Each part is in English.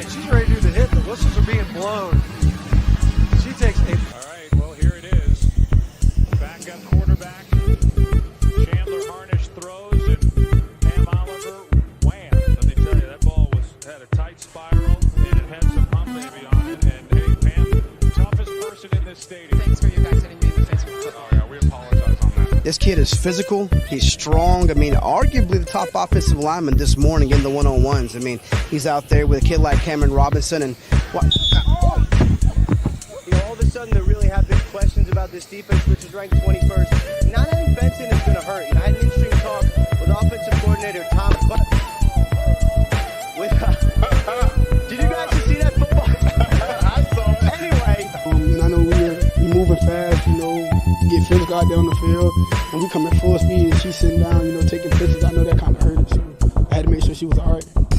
line. She's ready to do the hit. The whistles are being blown. She takes a... All right, well, here it is. Backup quarterback. Chandler Harnish throws, and Pam Oliver, wham. Let me tell you, that ball had a tight spiral, and it had some hump baby on it. And, hey, Pam, toughest person in this stadium. Thanks for you guys hitting me in the face with football. Oh, yeah, we apologize on that. This kid is physical. He's strong. I mean, arguably the top offensive lineman this morning in the one-on-ones. I mean, he's out there with a kid like Cameron Robinson. And all of a sudden there really have been questions about this defense, which is ranked 21st. Not having Benson is going to hurt. I had an interesting talk with offensive coordinator Tom. Did you guys see that football? I saw it. Anyway. I know we're moving fast, get physical out there on the field, and we come at full speed, and she's sitting down, taking pictures. I know that kind of hurt her, so I had to make sure she was all right. What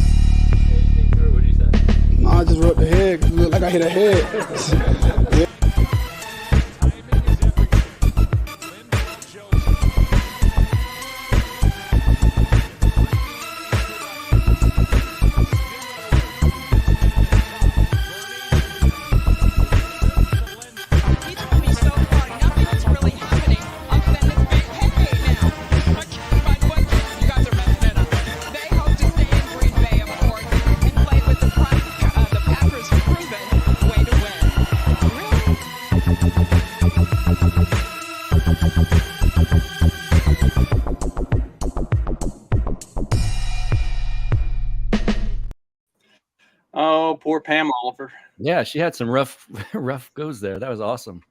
did you say? No, I just rubbed her head, 'cause it looked like I hit her head. Yeah. Oh, poor Pam Oliver. Yeah, she had some rough goes there. That was awesome.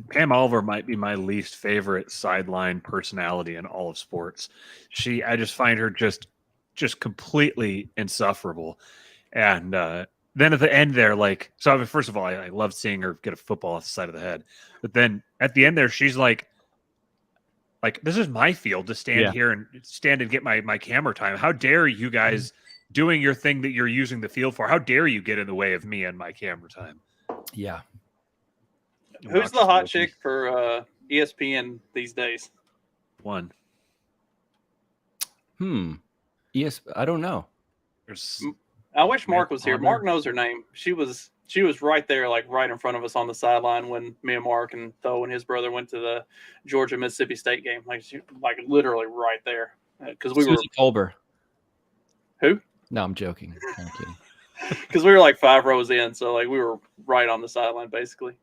Pam Oliver might be my least favorite sideline personality in all of sports. I just find her just completely insufferable. And then at the end there, first of all, I love seeing her get a football off the side of the head. But then at the end there, she's like, this is my field to stand here and get my camera time. How dare you guys doing your thing that you're using the field for? How dare you get in the way of me and my camera time? Yeah. Who's the hot chick for ESPN these days? One. I don't know. I wish Mark was here. Mark knows her name. She was right there, right in front of us on the sideline when me and Mark and Tho and his brother went to the Georgia Mississippi State game. Literally right there, because we Susie Colbert. Who? No, I'm joking. I'm kidding. Because we were 5 rows in, so we were right on the sideline basically.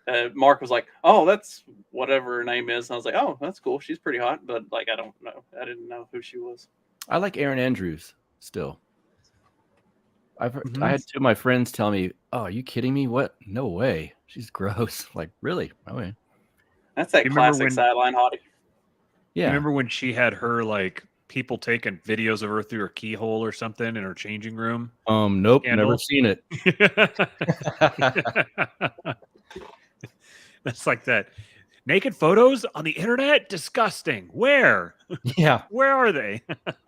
And, Mark was like, "Oh, that's whatever her name is." And I was like, "Oh, that's cool. She's pretty hot." But I don't know. I didn't know who she was. I like Erin Andrews still. I had two of my friends tell me, "Oh, are you kidding me? What? No way. She's gross." Really? Oh yeah. That's that classic sideline hottie. Yeah. Remember when she had her people taking videos of her through her keyhole or something in her changing room? Nope, never seen it. That's like that. Naked photos on the internet? Disgusting. Where? Yeah. Where are they?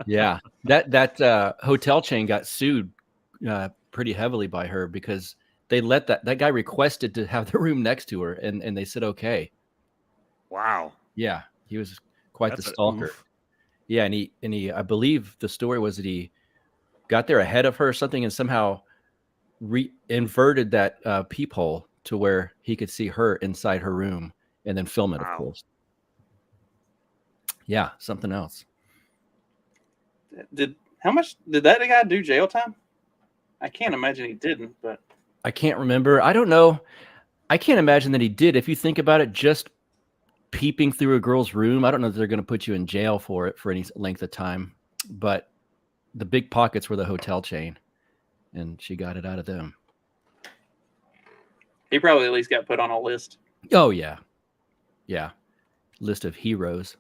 Yeah. That hotel chain got sued pretty heavily by her because they let that guy requested to have the room next to her and they said okay. Wow. Yeah. He was quite the stalker. Yeah, and he I believe the story was that he got there ahead of her or something and somehow inverted that peephole to where he could see her inside her room and then film it, of course. Yeah, something else. How much did that guy do jail time? I can't imagine he didn't, but I can't remember. I don't know. I can't imagine that he did. If you think about it, just peeping through a girl's room, I don't know if they're going to put you in jail for it for any length of time, but the big pockets were the hotel chain and she got it out of them. He probably at least got put on a list. Oh yeah. Yeah. List of heroes.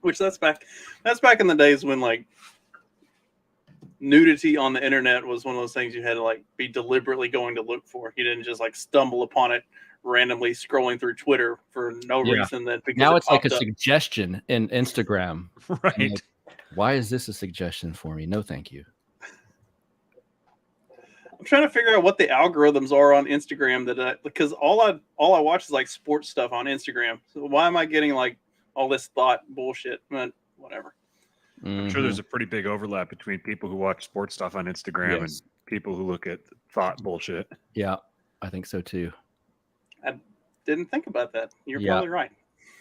Which that's back in the days when nudity on the internet was one of those things you had to be deliberately going to look for. You didn't just stumble upon it randomly scrolling through Twitter for no reason. Now it's like a suggestion in Instagram. Right. Why is this a suggestion for me? No, thank you. I'm trying to figure out what the algorithms are on Instagram because all I watch is sports stuff on Instagram. So why am I getting all this thought bullshit? But whatever. I'm sure there's a pretty big overlap between people who watch sports stuff on Instagram and people who look at thought bullshit. Yeah, I think so too. I didn't think about that. You're probably right.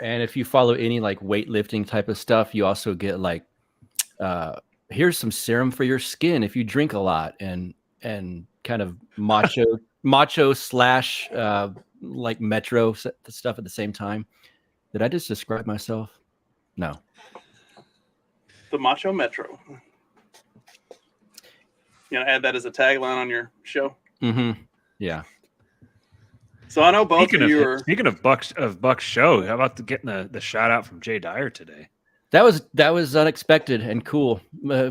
And if you follow any like weightlifting type of stuff, you also get like, here's some serum for your skin if you drink a lot, and kind of macho slash like metro stuff at the same time. Did I just describe myself? No. The Macho Metro. You know, add that as a tagline on your show. Mm-hmm. Yeah. So I know both of you are. Speaking of Buck's show, how about getting the shout out from Jay Dyer today? That was unexpected and cool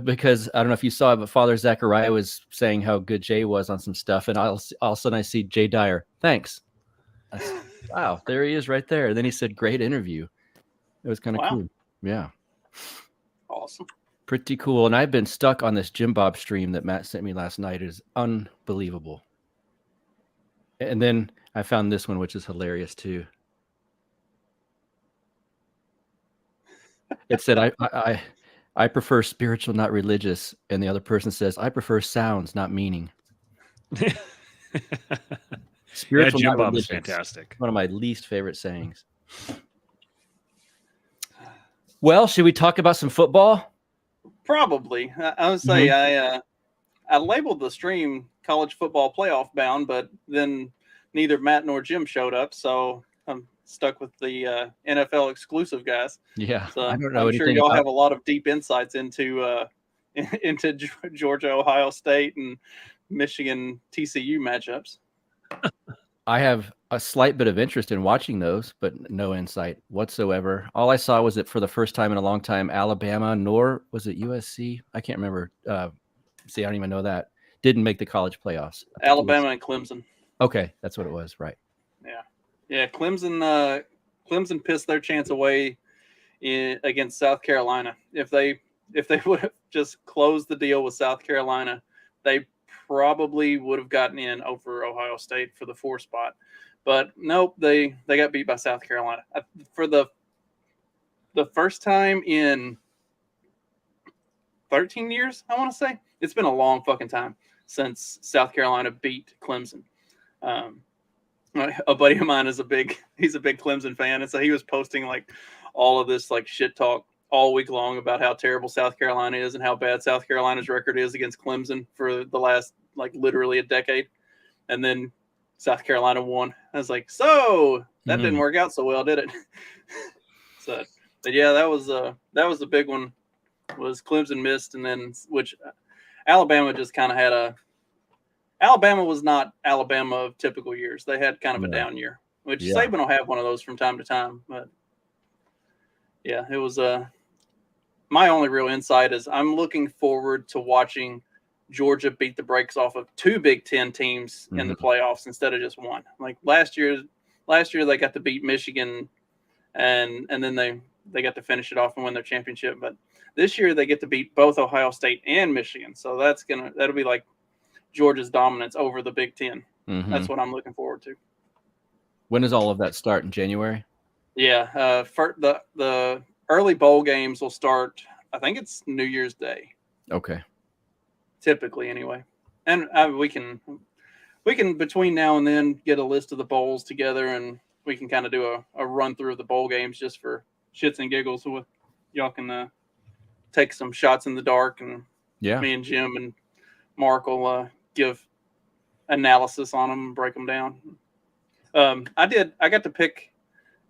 because I don't know if you saw it, but Father Zachariah was saying how good Jay was on some stuff, and all of a sudden I see Jay Dyer. Thanks. Wow, there he is right there. And then he said, "Great interview." It was kind of cool. Yeah. Awesome. Pretty cool. And I've been stuck on this Jim Bob stream that Matt sent me last night. It is unbelievable. And then I found this one, which is hilarious too. It said, I prefer spiritual, not religious. And the other person says, I prefer sounds, not meaning. Spiritual, Jim not Bob is religious. fantastic. One of my least favorite sayings. Well, should we talk about some football? Probably. I would say I labeled the stream College Football Playoff Bound, but then neither Matt nor Jim showed up, so I'm stuck with the NFL exclusive guys. Yeah, so I don't know. I'm sure y'all have a lot of deep insights into Georgia, Ohio State, and Michigan TCU matchups. I have a slight bit of interest in watching those, but no insight whatsoever. All I saw was that for the first time in a long time, Alabama, nor was it USC? I can't remember. See, I don't even know that. Didn't make the college playoffs. Alabama and Clemson. Okay, that's what it was, right? Yeah. Clemson pissed their chance away against South Carolina. If they would have just closed the deal with South Carolina, they probably would have gotten in over Ohio State for the 4 spot. But nope, they got beat by South Carolina. For the first time in 13 years, I want to say. It's been a long fucking time since South Carolina beat Clemson. A buddy of mine is he's a big Clemson fan, and so he was posting like all of this like shit talk all week long about how terrible South Carolina is and how bad South Carolina's record is against Clemson for the last like literally a decade. And then South Carolina won. I was like, so that didn't work out so well, did it? So, but yeah, that was the big one. Was Clemson missed, and then which Alabama just kind of had Alabama was not Alabama of typical years. They had kind of a down year, which Saban will have one of those from time to time. But yeah, it was my only real insight is I'm looking forward to watching Georgia beat the brakes off of 2 Big Ten teams in the playoffs instead of just one. Like last year they got to beat Michigan, and then they got to finish it off and win their championship. But this year they get to beat both Ohio State and Michigan, so that'll be like Georgia's dominance over the Big Ten. That's what I'm looking forward to. When does all of that start? In January? Yeah, for the early bowl games will start. I think it's New Year's Day. Okay. Typically, anyway, and we can between now and then get a list of the bowls together, and we can kind of do a run through of the bowl games just for shits and giggles. With y'all can take some shots in the dark, and me and Jim and Mark will give analysis on them and break them down. I got to pick.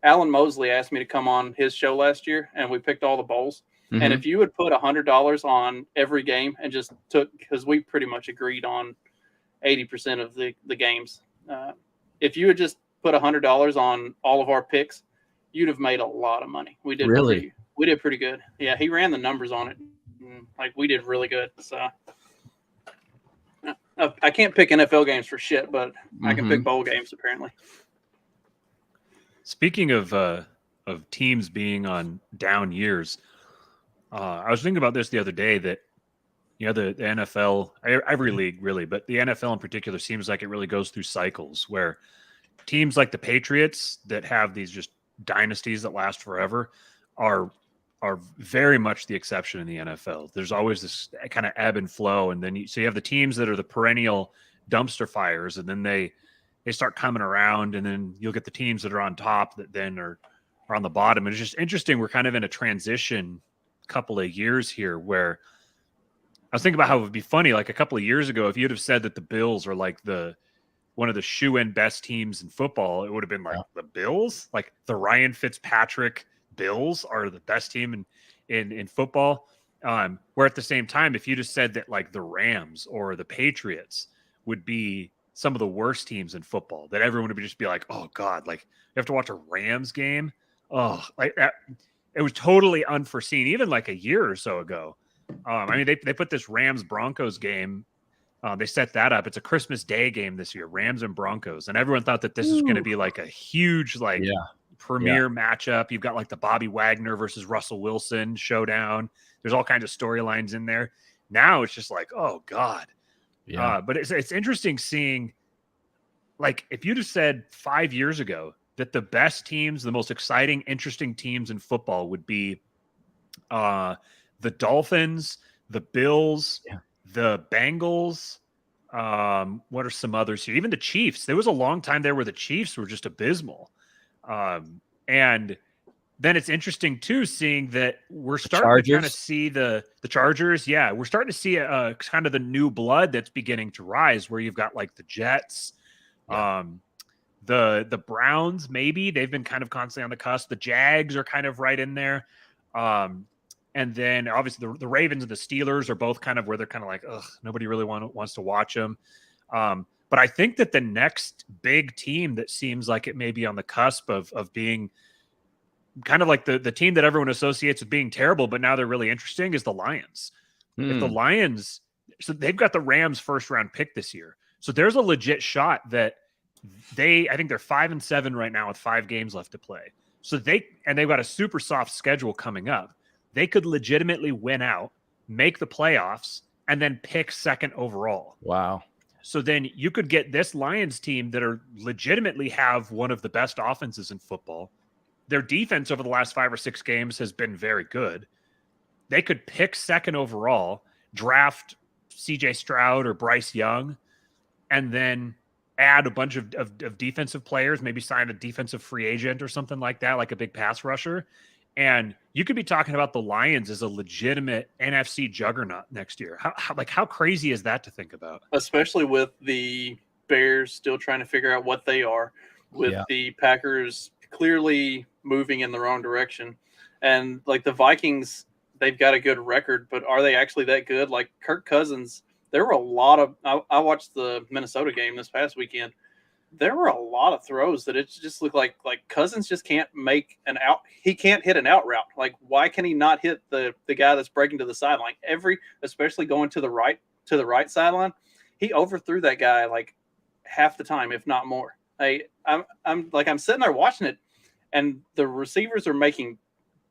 Alan Mosley asked me to come on his show last year, and we picked all the bowls. And if you would put $100 on every game and just because we pretty much agreed on 80% of the games. If you would just put $100 on all of our picks, you'd have made a lot of money. We did we did pretty good. Yeah, he ran the numbers on it. Like we did really good. So I can't pick NFL games for shit, but I can pick bowl games apparently. Speaking of teams being on down years, I was thinking about this the other day that, the NFL, every league really, but the NFL in particular seems like it really goes through cycles where teams like the Patriots that have these just dynasties that last forever are are very much the exception in the NFL. There's always this kind of ebb and flow, and then you have the teams that are the perennial dumpster fires, and then they start coming around, and then you'll get the teams that are on top that then are on the bottom. And it's just interesting. We're kind of in a transition couple of years here where I was thinking about how it would be funny, like a couple of years ago, if you'd have said that the Bills are like one of the shoe-in best teams in football, it would have been like the Bills, like the Ryan Fitzpatrick Bills are the best team in football. Where at the same time, if you just said that like the Rams or the Patriots would be some of the worst teams in football, that everyone would just be like, oh God, like you have to watch a Rams game. Oh, like that. It was totally unforeseen, even like a year or so ago. I mean, they put this Rams Broncos game. They set that up. It's a Christmas Day game this year, Rams and Broncos. And everyone thought that this was going to be like a huge, like premier matchup. You've got like the Bobby Wagner versus Russell Wilson showdown. There's all kinds of storylines in there. Now it's just like, oh God. Yeah. But it's interesting seeing, like, if you just said 5 years ago that the best teams, the most exciting, interesting teams in football would be the Dolphins, the Bills, the Bengals. What are some others here? Even the Chiefs. There was a long time there where the Chiefs were just abysmal. And then it's interesting too, seeing that we're starting to kind of see the Chargers. Yeah, we're starting to see a kind of the new blood that's beginning to rise, where you've got like the Jets, the Browns. Maybe they've been kind of constantly on the cusp. The Jags are kind of right in there. And then obviously the Ravens and the Steelers are both kind of where they're kind of like, ugh, nobody really wants to watch them. But I think that the next big team that seems like it may be on the cusp of being kind of like the team that everyone associates with being terrible, but now they're really interesting, is the Lions. If the Lions, so they've got the Rams first round pick this year. So there's a legit shot that I think they're 5-7 right now with 5 games left to play. So they've got a super soft schedule coming up. They could legitimately win out, make the playoffs, and then pick second overall. Wow. So then you could get this Lions team that are legitimately have one of the best offenses in football. Their defense over the last 5 or 6 games has been very good. They could pick second overall, draft CJ Stroud or Bryce Young, and then add a bunch of defensive players, maybe sign a defensive free agent or something like that, like a big pass rusher. And you could be talking about the Lions as a legitimate NFC juggernaut next year. How crazy is that to think about? Especially with the Bears still trying to figure out what they are, with the Packers clearly moving in the wrong direction. And like the Vikings, they've got a good record, but are they actually that good? Like Kirk Cousins, there were a lot of, I watched the Minnesota game this past weekend. There were a lot of throws that it just looked like Cousins just can't make an out. He can't hit an out route. Like, why can he not hit the guy that's breaking to the sideline? Especially going to the right sideline, he overthrew that guy like half the time, if not more. I'm sitting there watching it, and the receivers are making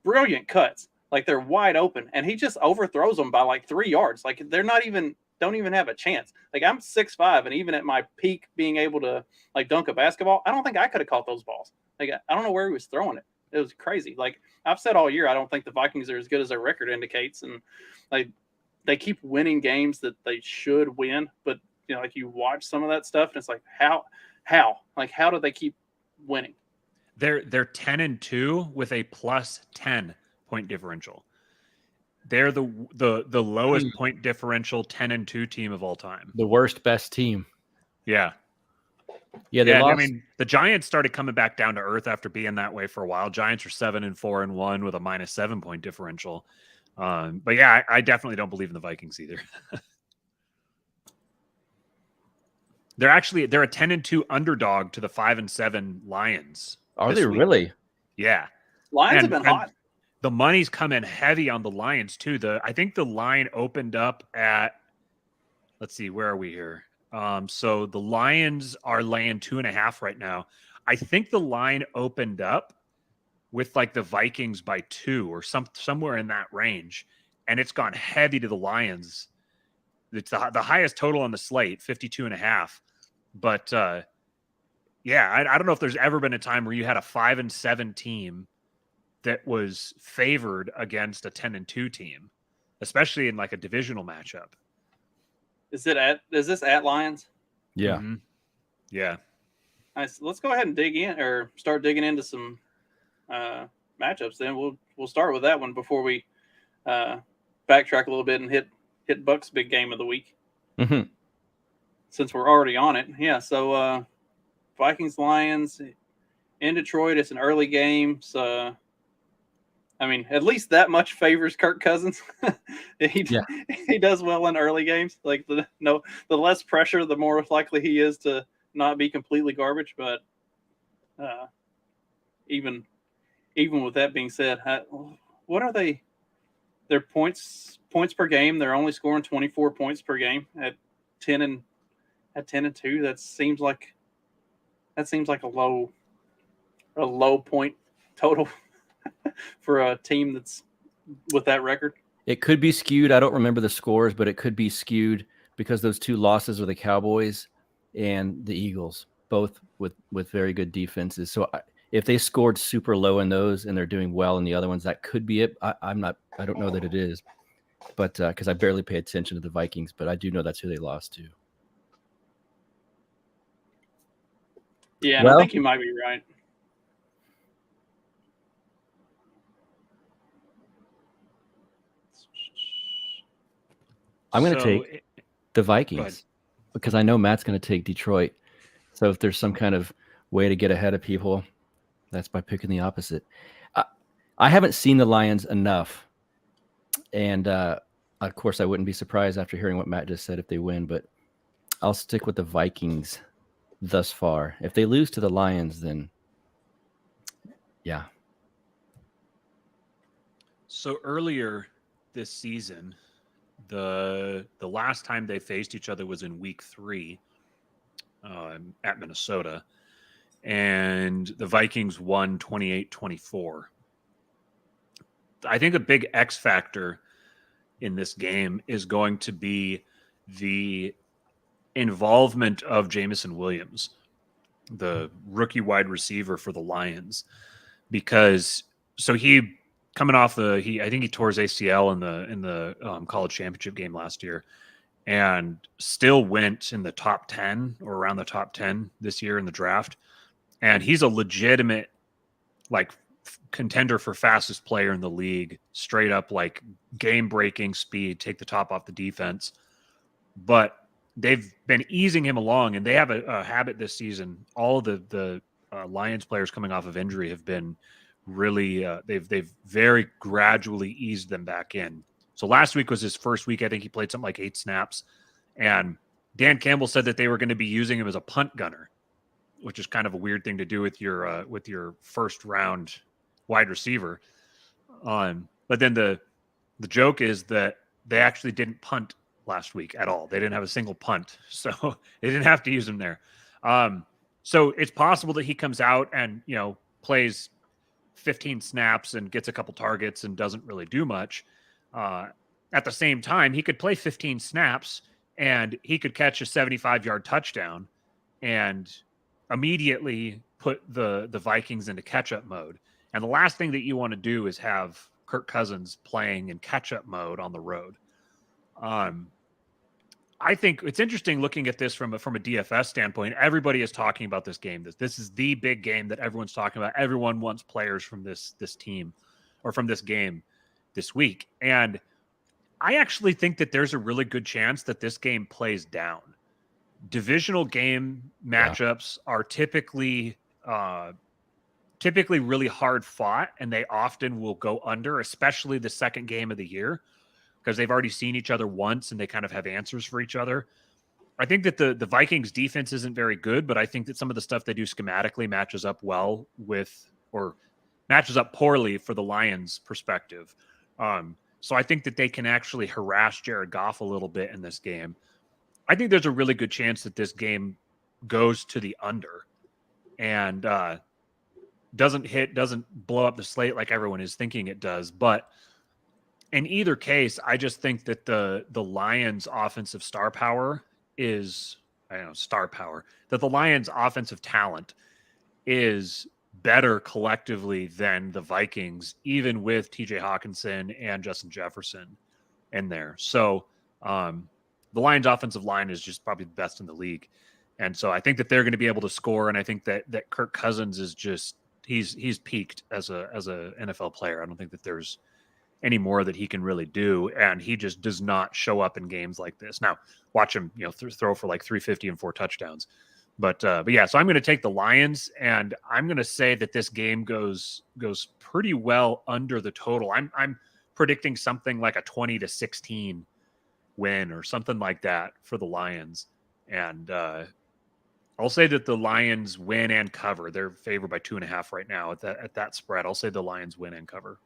brilliant cuts. Like, they're wide open, and he just overthrows them by like 3 yards. Like, don't even have a chance. Like, I'm 6'5", and even at my peak being able to like dunk a basketball, I don't think I could have caught those balls. Like, I don't know where he was throwing it. It was crazy. Like, I've said all year, I don't think the Vikings are as good as their record indicates. And like, they keep winning games that they should win. But, you know, like, you watch some of that stuff and it's like, how do they keep winning? They're 10-2 with a plus 10 point differential. They're the lowest point differential 10-2 team of all time. The worst best team. Yeah. Yeah, they lost. I mean, the Giants started coming back down to earth after being that way for a while. Giants are 7-4-1 with a -7 point differential. But yeah, I definitely don't believe in the Vikings either. They're a 10-2 underdog to the 5-7 Lions. Are they really? Yeah. Lions have been hot. The money's come in heavy on the Lions too. I think the line opened up at, let's see, where are we here? So the Lions are laying 2.5 right now. I think the line opened up with like the Vikings by 2 or somewhere in that range, and it's gone heavy to the Lions. It's the highest total on the slate, 52.5. But I don't know if there's ever been a time where you had a 5-7 team that was favored against a 10-2 team, especially in like a divisional matchup. Is this at Lions? Yeah. Mm-hmm. Yeah. Nice. Let's go ahead and dig in or start digging into some matchups. Then we'll start with that one before we backtrack a little bit and hit Buck's big game of the week. Mm-hmm. Since we're already on it. Yeah. So Vikings Lions in Detroit. It's an early game. So I mean, at least that much favors Kirk Cousins. He does well in early games. Like the less pressure, the more likely he is to not be completely garbage. But even with that being said, what are they? Their points per game. They're only scoring 24 points per game at 10-2. That seems like a low point total for a team that's with that record. It could be skewed. I don't remember the scores, but it could be skewed because those two losses were the Cowboys and the Eagles, both with very good defenses. So if they scored super low in those and they're doing well in the other ones, that could be it. I don't know that it is, but because I barely pay attention to the Vikings, but I do know that's who they lost to. Yeah, well, I think you might be right. I'm going to take the Vikings because I know Matt's going to take Detroit. So if there's some kind of way to get ahead of people, that's by picking the opposite. I haven't seen the Lions enough. And of course, I wouldn't be surprised after hearing what Matt just said if they win, but I'll stick with the Vikings thus far. If they lose to the Lions, then yeah. So earlier this season, the last time they faced each other was in week 3 at Minnesota, and the Vikings won 28-24. I think a big X factor in this game is going to be the involvement of Jameson Williams, the rookie wide receiver for the Lions, because he coming off I think he tore his ACL in the college championship game last year, and still went in the top 10 or around the top 10 this year in the draft. And he's a legitimate contender for fastest player in the league, straight up like game breaking speed, take the top off the defense. But they've been easing him along, and they have a habit this season. All the Lions players coming off of injury have been really they've very gradually eased them back in. So last week was his first week. I think he played something like 8 snaps, and Dan Campbell said that they were going to be using him as a punt gunner, which is kind of a weird thing to do with your first round wide receiver. But then the joke is that they actually didn't punt last week at all. They didn't have a single punt, so they didn't have to use him there. So it's possible that he comes out and plays 15 snaps and gets a couple targets and doesn't really do much. At the same time, he could play 15 snaps and he could catch a 75-yard touchdown and immediately put the Vikings into catch-up mode. And the last thing that you want to do is have Kirk Cousins playing in catch-up mode on the road. I think it's interesting looking at this from a DFS standpoint. Everybody is talking about this game. This is the big game that everyone's talking about. Everyone wants players from this team or from this game this week. And I actually think that there's a really good chance that this game plays down. Divisional game matchups are typically really hard fought, and they often will go under, especially the second game of the year, because they've already seen each other once and they kind of have answers for each other. I think that the Vikings defense isn't very good, but I think that some of the stuff they do schematically matches up well with, or matches up poorly for the Lions' perspective. So I think that they can actually harass Jared Goff a little bit in this game. I think there's a really good chance that this game goes to the under and doesn't blow up the slate like everyone is thinking it does. But in either case, I just think that the Lions' offensive star power is, that the Lions' offensive talent is better collectively than the Vikings, even with TJ Hawkinson and Justin Jefferson in there. So the Lions offensive line is just probably the best in the league. And so I think that they're going to be able to score. And I think that Kirk Cousins is just, he's peaked as a NFL player. I don't think that there's any more that he can really do. And he just does not show up in games like this. Now watch him, throw for like 350 and 4 touchdowns. But yeah, so I'm going to take the Lions, and I'm going to say that this game goes pretty well under the total. I'm predicting something like a 20-16 win or something like that for the Lions. And I'll say that the Lions win and cover. They're favored by 2.5 right now at that spread. I'll say the Lions win and cover.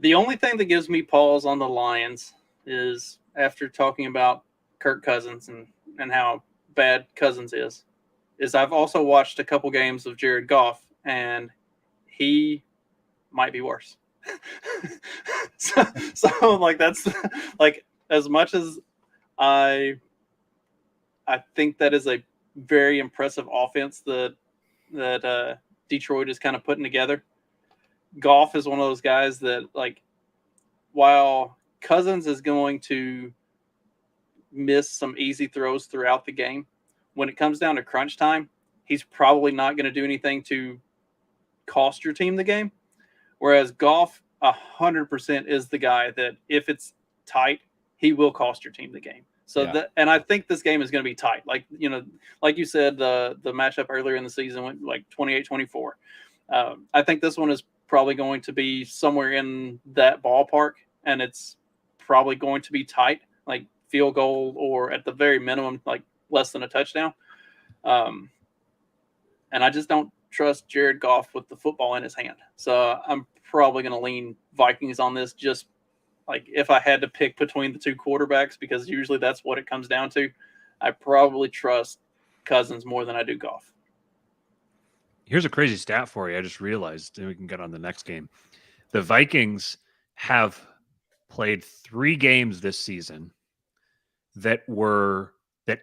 The only thing that gives me pause on the Lions is after talking about Kirk Cousins and how bad Cousins is I've also watched a couple games of Jared Goff, and he might be worse. so like that's like, as much as I think that is a very impressive offense that Detroit is kind of putting together. Goff is one of those guys that, like, while Cousins is going to miss some easy throws throughout the game, when it comes down to crunch time, he's probably not going to do anything to cost your team the game. Whereas Goff 100% is the guy that if it's tight, he will cost your team the game. So and I think this game is going to be tight. Like, like you said, the matchup earlier in the season went like 28-24. I think this one is probably going to be somewhere in that ballpark, and it's probably going to be tight, like field goal or at the very minimum, like less than a touchdown. And I just don't trust Jared Goff with the football in his hand. So I'm probably going to lean Vikings on this, just like if I had to pick between the two quarterbacks, because usually that's what it comes down to. I probably trust Cousins more than I do Goff. Here's a crazy stat for you. I just realized, and we can get on the next game. The Vikings have played 3 games this season that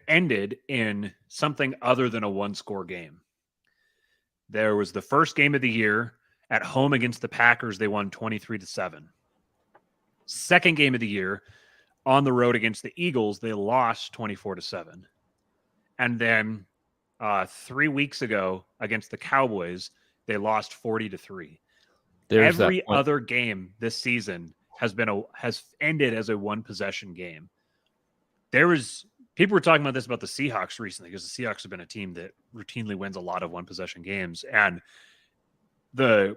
ended in something other than a 1-score game. There was the first game of the year at home against the Packers. They won 23-7. Second game of the year on the road against the Eagles, they lost 24-7. And then 3 weeks ago against the Cowboys, they lost 40-3. Every other game this season has ended as a 1-possession game. People were talking about this about the Seahawks recently, because the Seahawks have been a team that routinely wins a lot of 1-possession games, and the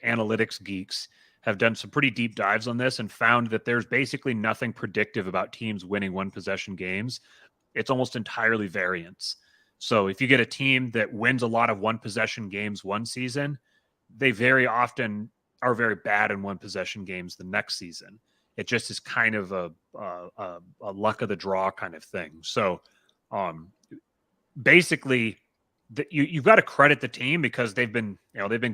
analytics geeks have done some pretty deep dives on this and found that there's basically nothing predictive about teams winning 1-possession games. It's almost entirely variance. So if you get a team that wins a lot of 1-possession games one season, they very often are very bad in 1-possession games the next season. It just is kind of a luck of the draw kind of thing. So basically, you've got to credit the team, because they've been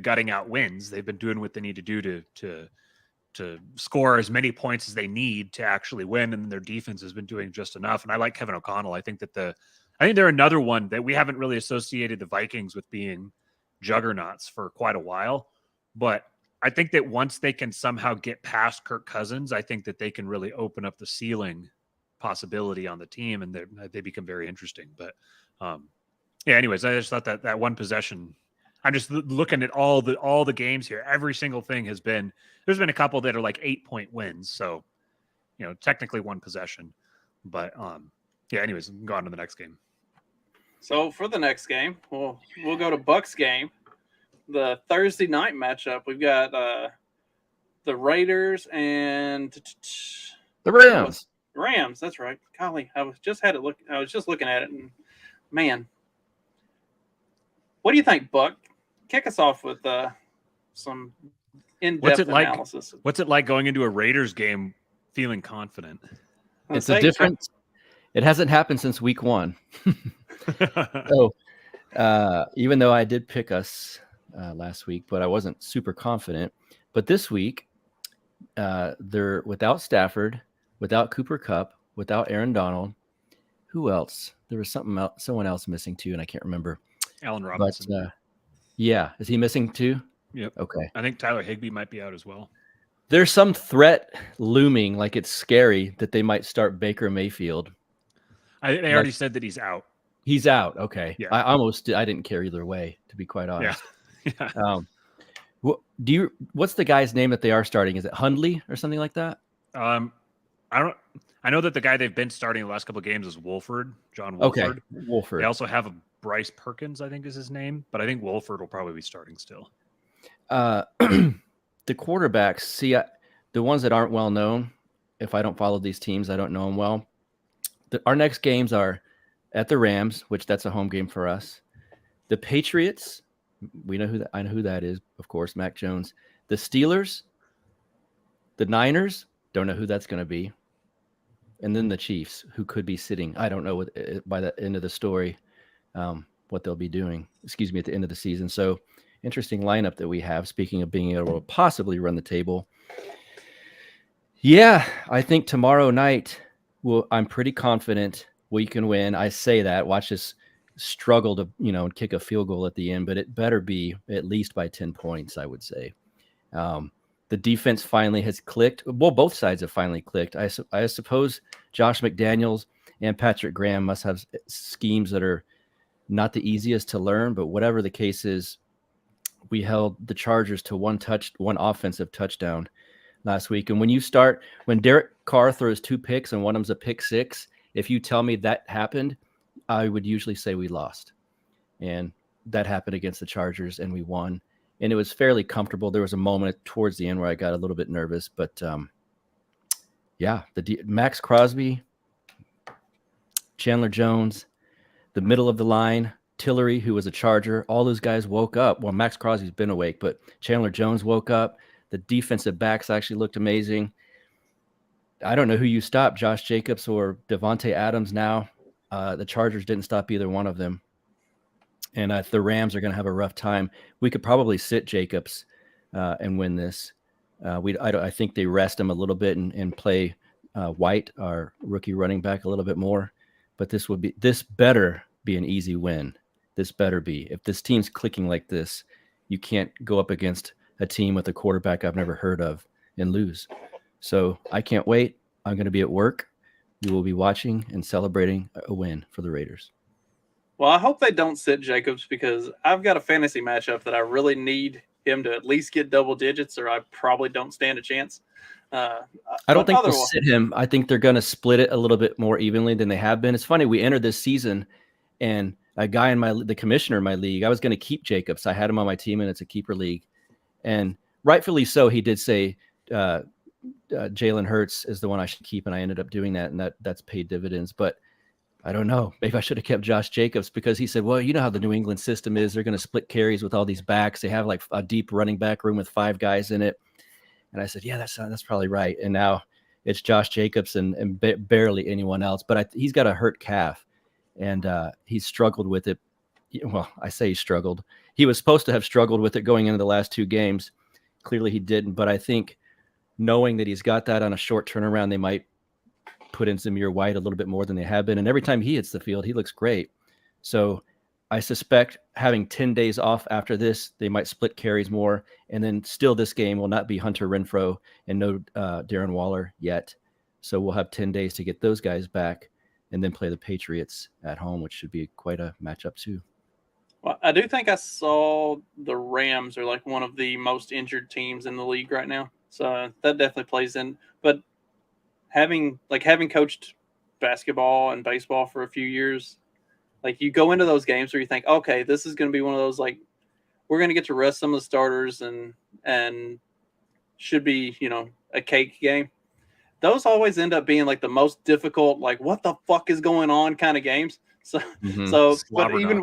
gutting out wins. They've been doing what they need to do to score as many points as they need to actually win, and their defense has been doing just enough. And I like Kevin O'Connell. I think they're another one that we haven't really associated the Vikings with being juggernauts for quite a while, but I think that once they can somehow get past Kirk Cousins, I think that they can really open up the ceiling possibility on the team, and they become very interesting. But yeah, anyways, I just thought that 1 possession. I'm just looking at all the games here. Every single thing there's been a couple that are like 8-point wins. So, technically 1 possession, but yeah. Anyways, go on to the next game. So for the next game, we'll go to Bucks game. The Thursday night matchup, we've got the Raiders and the Rams. Rams, that's right. Golly, I was just looking at it, and man, what do you think, Buck? Kick us off with some in-depth analysis. What's it like going into a Raiders game feeling confident? It's a difference. It hasn't happened since week 1. So even though I did pick us last week, but I wasn't super confident. But this week, they're without Stafford, without Cooper Kupp, without Aaron Donald. Who else? There was someone else missing too, and I can't remember. Allen Robinson. But yeah, is he missing too? Yep. Okay. I think Tyler Higbee might be out as well. There's some threat looming, like it's scary that they might start Baker Mayfield. They already said that he's out. He's out. Okay. Yeah. I didn't care either way, to be quite honest. Yeah. What's the guy's name that they are starting? Is it Hundley or something like that? I know that the guy they've been starting the last couple of games is Wolford, John Wolford. Okay. Wolford. They also have a Bryce Perkins, I think is his name, but I think Wolford will probably be starting still. The quarterbacks, the ones that aren't well known, if I don't follow these teams, I don't know them well. Our next games are at the Rams, which that's a home game for us. The Patriots, I know who that is, of course, Mac Jones. The Steelers, the Niners, don't know who that's going to be. And then the Chiefs, who could be sitting. I don't know by the end of the story what they'll be doing, at the end of the season. So interesting lineup that we have, speaking of being able to possibly run the table. Yeah, I think tomorrow night, I'm pretty confident we can win. I say that. Watch us struggle to, kick a field goal at the end, but it better be at least by 10 points, I would say. The defense finally has clicked. Well, both sides have finally clicked. I suppose Josh McDaniels and Patrick Graham must have schemes that are not the easiest to learn, but whatever the case is, we held the Chargers to one offensive touchdown last week. And when Derek Carr throws 2 picks and one of them's a pick 6, if you tell me that happened, I would usually say we lost. And that happened against the Chargers, and we won. And it was fairly comfortable. There was a moment towards the end where I got a little bit nervous, but Max Crosby, Chandler Jones, the middle of the line, Tillery, who was a Charger, all those guys woke up. Well, Max Crosby's been awake, but Chandler Jones woke up. The defensive backs actually looked amazing. I don't know who you stopped, Josh Jacobs or Devontae Adams now. The Chargers didn't stop either one of them. And the Rams are going to have a rough time. We could probably sit Jacobs and win this. I think they rest him a little bit and play White, our rookie running back, a little bit more. But this better be an easy win. This better be. If this team's clicking like this, you can't go up against a team with a quarterback I've never heard of and lose. So I can't wait. I'm going to be at work. We will be watching and celebrating a win for the Raiders. Well, I hope they don't sit Jacobs, because I've got a fantasy matchup that I really need him to at least get double digits, or I probably don't stand a chance. I don't think they'll sit him. I think they're going to split it a little bit more evenly than they have been. It's funny. We entered this season, and a guy the commissioner in my league, I was going to keep Jacobs. I had him on my team, and it's a keeper league. And rightfully so, he did say Jalen Hurts is the one I should keep, and I ended up doing that, and that's paid dividends. But I don't know. Maybe I should have kept Josh Jacobs, because he said, well, you know how the New England system is. They're going to split carries with all these backs. They have like a deep running back room with 5 guys in it. And I said, yeah, that's probably right. And now it's Josh Jacobs and barely anyone else. But he's got a hurt calf, and he's struggled with it. Well, I say he struggled. He was supposed to have struggled with it going into the last 2 games. Clearly he didn't. But I think knowing that he's got that on a short turnaround, they might put in Zamir White a little bit more than they have been. And every time he hits the field, he looks great. So I suspect having 10 days off after this, they might split carries more. And then still this game will not be Hunter Renfrow and no Darren Waller yet. So we'll have 10 days to get those guys back and then play the Patriots at home, which should be quite a matchup too. Well, I do think I saw the Rams are like one of the most injured teams in the league right now. So that definitely plays in. But having coached basketball and baseball for a few years, like you go into those games where you think, okay, this is going to be one of those, like, we're going to get to rest some of the starters and should be, a cake game. Those always end up being like the most difficult, like, what the fuck is going on kind of games. So, but even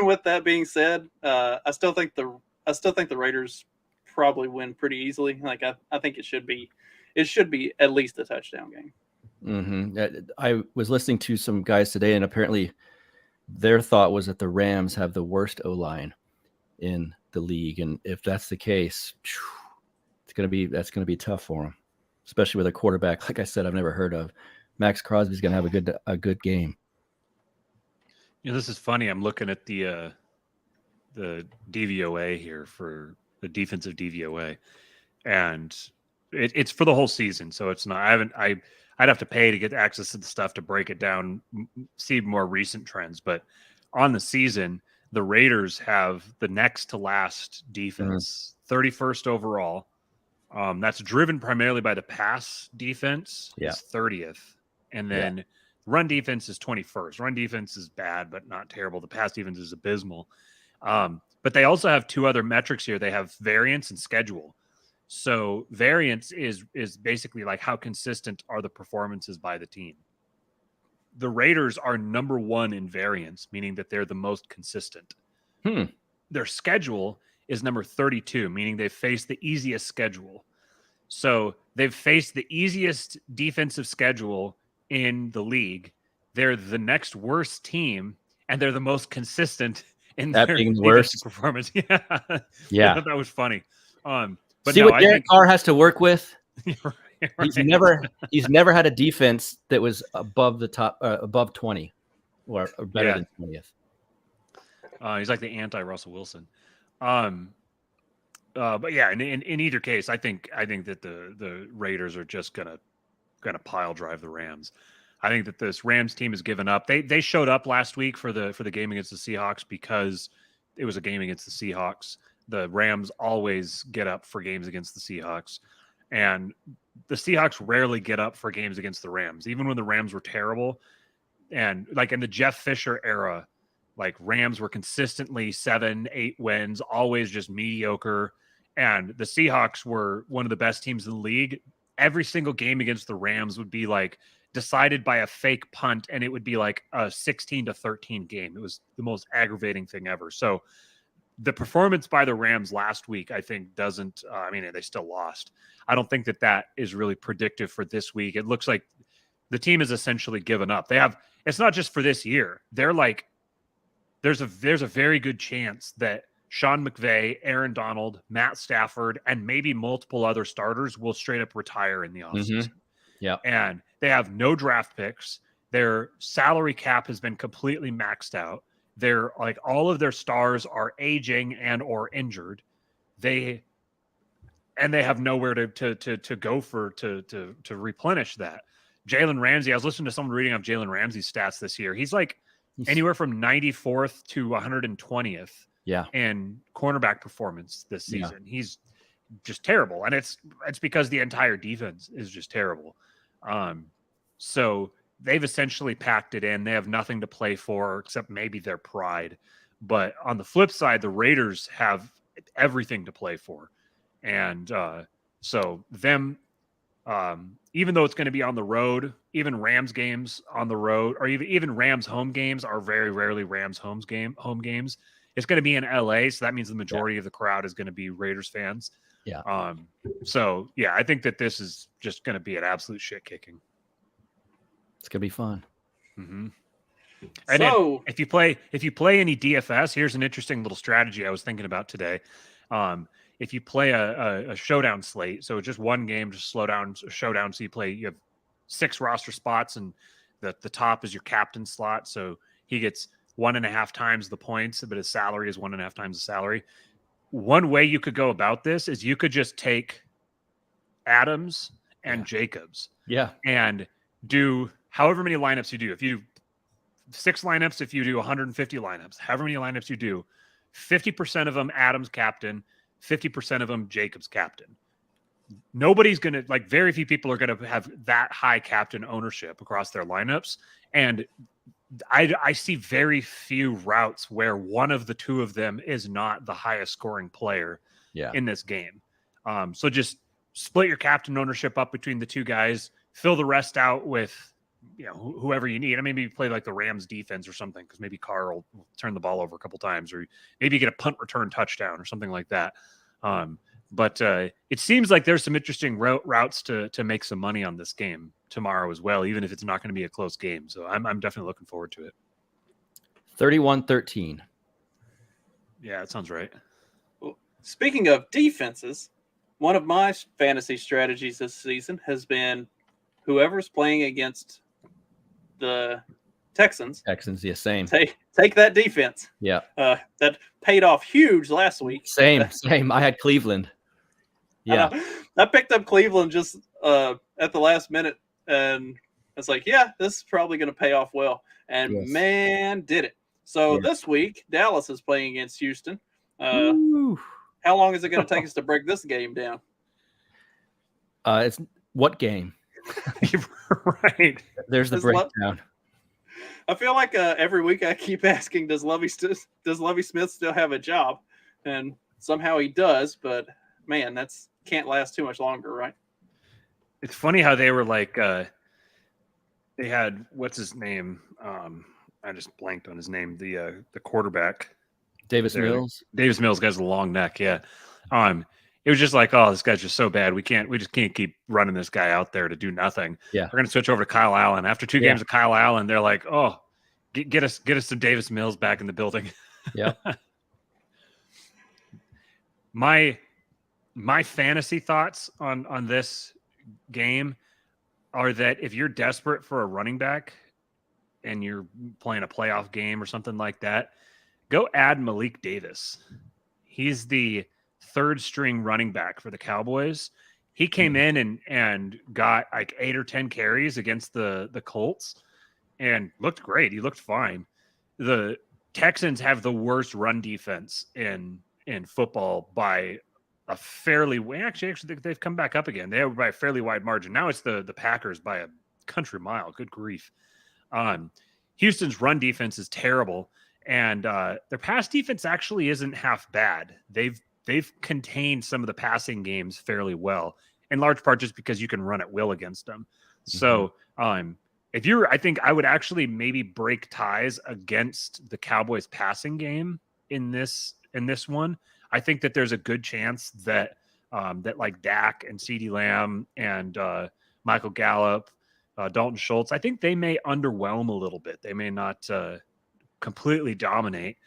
with that being said, I still think the Raiders probably win pretty easily. Like I think it should be at least a touchdown game. Mm-hmm. I was listening to some guys today, and apparently their thought was that the Rams have the worst O-line in the league. And if that's the case, that's going to be tough for them, especially with a quarterback, like I said, I've never heard of. Max Crosby's going to have a good game. This is funny. I'm looking at the DVOA here for the defensive DVOA, and it's for the whole season. So it's not. I'd have to pay to get access to the stuff to break it down, see more recent trends. But on the season, the Raiders have the next to last defense, 31st overall. That's driven primarily by the pass defense. Yeah. Is 30th, and then run defense is 21st. Run defense is bad, but not terrible. The pass defense is abysmal. But they also have two other metrics here. They have variance and schedule. So variance is basically like how consistent are the performances by the team. The Raiders are number 1 in variance, meaning that they're the most consistent. Their schedule is number 32, meaning they've faced the easiest schedule. So they've faced the easiest defensive schedule in the league. They're the next worst team, and they're the most consistent in that their being worse performance. Yeah. I thought that was funny. But see no, what Derek Carr has to work with. right. He's never had a defense that was above the top, above 20, or better than 20th. He's like the anti-Russell Wilson. But yeah, in either case, I think that the Raiders are just gonna pile drive the Rams. I think that this Rams team has given up. They showed up last week for the game against the Seahawks because it was a game against the Seahawks. The Rams always get up for games against the Seahawks, and the Seahawks rarely get up for games against the Rams, even when the Rams were terrible. And like in the Jeff Fisher era, like Rams were consistently 7-8 wins, always just mediocre. And the Seahawks were one of the best teams in the league. Every single game against the Rams would be like decided by a fake punt, and it would be like a 16-13 game. It was the most aggravating thing ever. So the performance by the Rams last week, I think, doesn't they still lost. I don't think that is really predictive for this week. It looks like the team has essentially given up. It's not just for this year. They're like, there's a very good chance that Sean McVay, Aaron Donald, Matt Stafford, and maybe multiple other starters will straight up retire in the offseason. Yeah. And they have no draft picks. Their salary cap has been completely maxed out. They're like, all of their stars are aging and or injured. They have nowhere to go to replenish that. Jalen Ramsey, I was listening to someone reading off Jalen Ramsey's stats this year. He's like anywhere from 94th to 120th in cornerback performance this season. He's just terrible. And it's because the entire defense is just terrible. So they've essentially packed it in. They have nothing to play for except maybe their pride. But on the flip side, the Raiders have everything to play for. And so them, even though it's going to be on the road, even Rams games on the road, or even Rams home games are very rarely Rams home games. It's going to be in LA, so that means the majority of the crowd is going to be Raiders fans. Yeah. So yeah, I think that this is just going to be an absolute shit kicking. It's going to be fun. Mm-hmm. And so if you play any DFS, here's an interesting little strategy I was thinking about today. If you play a showdown slate, so just one game, just showdown. So you have 6 roster spots, and the top is your captain slot. So he gets 1.5 times the points, but his salary is 1.5 times the salary. One way you could go about this is you could just take Adams and Jacobs. Yeah. And do however many lineups you do. If you do 6 lineups, if you do 150 lineups, however many lineups you do, 50% of them Adams captain, 50% of them Jacobs captain. Nobody's going to, like, very few people are going to have that high captain ownership across their lineups. And I see very few routes where one of the two of them is not the highest scoring player in this game. So just split your captain ownership up between the two guys, fill the rest out with, whoever you need. I mean, maybe you play like the Rams defense or something, because maybe Carr will turn the ball over a couple times, or maybe you get a punt return touchdown or something like that. But it seems like there's some interesting routes to make some money on this game tomorrow as well, even if it's not going to be a close game. So I'm definitely looking forward to it. 31-13. Yeah, that sounds right. Well, speaking of defenses, one of my fantasy strategies this season has been whoever's playing against the Texans. Texans, yeah, same. Take that defense. Yeah. That paid off huge last week. Same. I had Cleveland. Yeah. I picked up Cleveland just at the last minute, and it's like, yeah, this is probably going to pay off well. And Yes. man, did it. So Yeah. this week, Dallas is playing against Houston. How long is it going to take us to break this game down? It's what game? Right. There's the breakdown. I feel like every week I keep asking, does Lovie Smith still have a job? And somehow he does, but man, that's can't last too much longer, right? It's funny how they were like, they had, what's his name? I just blanked on his name. The quarterback. Davis Mills. Davis Mills has a long neck. Yeah. It was just like, oh, this guy's just so bad. We just can't keep running this guy out there to do nothing. Yeah. We're going to switch over to Kyle Allen. After 2 games of Kyle Allen, they're like, oh, get us some Davis Mills back in the building. Yeah. My fantasy thoughts on this game are that if you're desperate for a running back and you're playing a playoff game or something like that, go add Malik Davis. He's the 3rd string running back for the Cowboys. He came in and got like 8 or 10 carries against the Colts and looked great. He looked fine. The Texans have the worst run defense in football by a fairly actually they've come back up again. They were by a fairly wide margin. Now it's the Packers by a country mile. Good grief. Houston's run defense is terrible, and their pass defense actually isn't half bad. They've contained some of the passing games fairly well, in large part just because you can run at will against them. So I think I would actually maybe break ties against the Cowboys passing game in this one. I think that there's a good chance that that like Dak and CeeDee Lamb and Michael Gallup, Dalton Schultz, I think they may underwhelm a little bit. They may not completely dominate,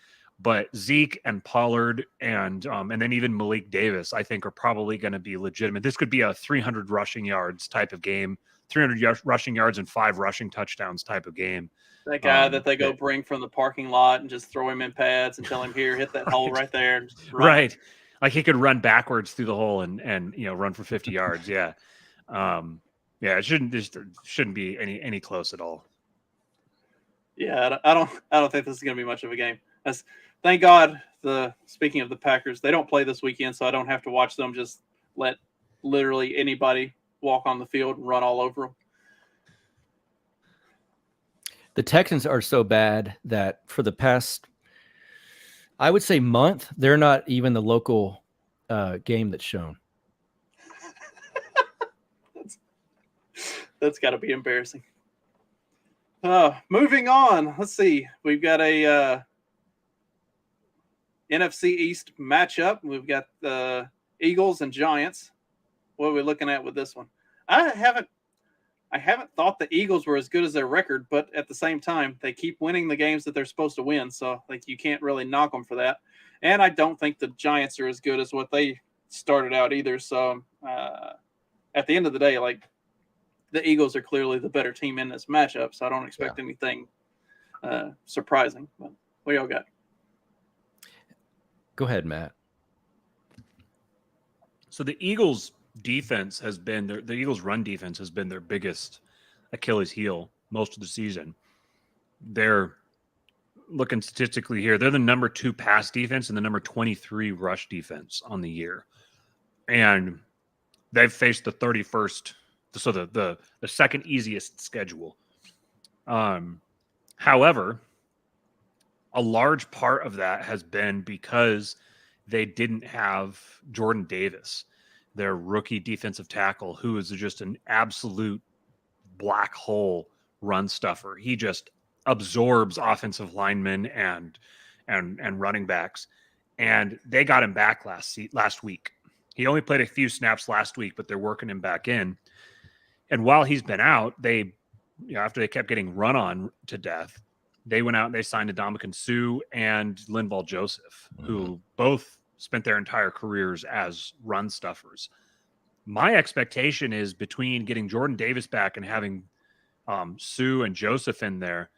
but Zeke and Pollard and then even Malik Davis, I think, are probably going to be legitimate. This could be a 300 rushing yards type of game, 300 rushing yards and 5 rushing touchdowns type of game. That guy that they go bring from the parking lot and just throw him in pads and tell him, here, hit that hole right there. And just run. Right. Like he could run backwards through the hole and run for 50 yards. Yeah. It shouldn't be any close at all. Yeah, I don't think this is going to be much of a game. Thank God. Speaking of the Packers, they don't play this weekend, so I don't have to watch them just let literally anybody walk on the field and run all over them. The Texans are so bad that for the past, I would say, month, they're not even the local game that's shown. That's got to be embarrassing. Moving on. Let's see. We've got a NFC East matchup. We've got the Eagles and Giants. What are we looking at with this one? I haven't thought the Eagles were as good as their record, but at the same time, they keep winning the games that they're supposed to win. So you can't really knock them for that. And I don't think the Giants are as good as what they started out either. So at the end of the day, the Eagles are clearly the better team in this matchup. So I don't expect anything surprising. But what y'all got? Go ahead, Matt. So the Eagles defense has been the Eagles run defense has been their biggest Achilles heel most of the season. They're looking statistically here. They're the number 2 pass defense and the number 23 rush defense on the year. And they've faced the 31st, so the second easiest schedule. However, a large part of that has been because they didn't have Jordan Davis, their rookie defensive tackle, who is just an absolute black hole run stuffer. He just absorbs offensive linemen and running backs. And they got him back last week. He only played a few snaps last week, but they're working him back in. And while he's been out, after they kept getting run on to death, they went out and they signed Ndamukong Suh and Linval Joseph, who both spent their entire careers as run stuffers. My expectation is between getting Jordan Davis back and having Suh and Joseph in there,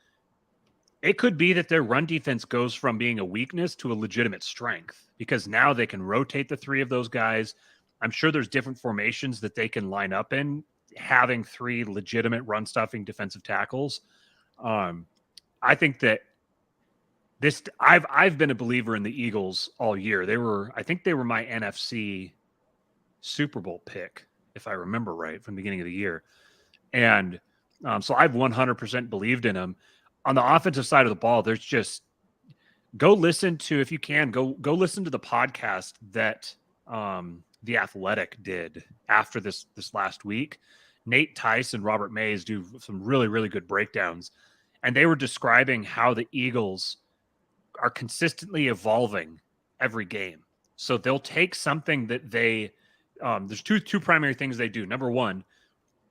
it could be that their run defense goes from being a weakness to a legitimate strength because now they can rotate the three of those guys. I'm sure there's different formations that they can line up in, having three legitimate run stuffing defensive tackles. I think that I've been a believer in the Eagles all year. I think they were my NFC Super Bowl pick, if I remember right, from the beginning of the year. And so I've 100% believed in them. On the offensive side of the ball, there's just go listen to, if you can, go listen to the podcast that The Athletic did after this last week. Nate Tice and Robert Mays do some really, really good breakdowns. And they were describing how the Eagles are consistently evolving every game. So they'll take something that there's two primary things they do. Number one,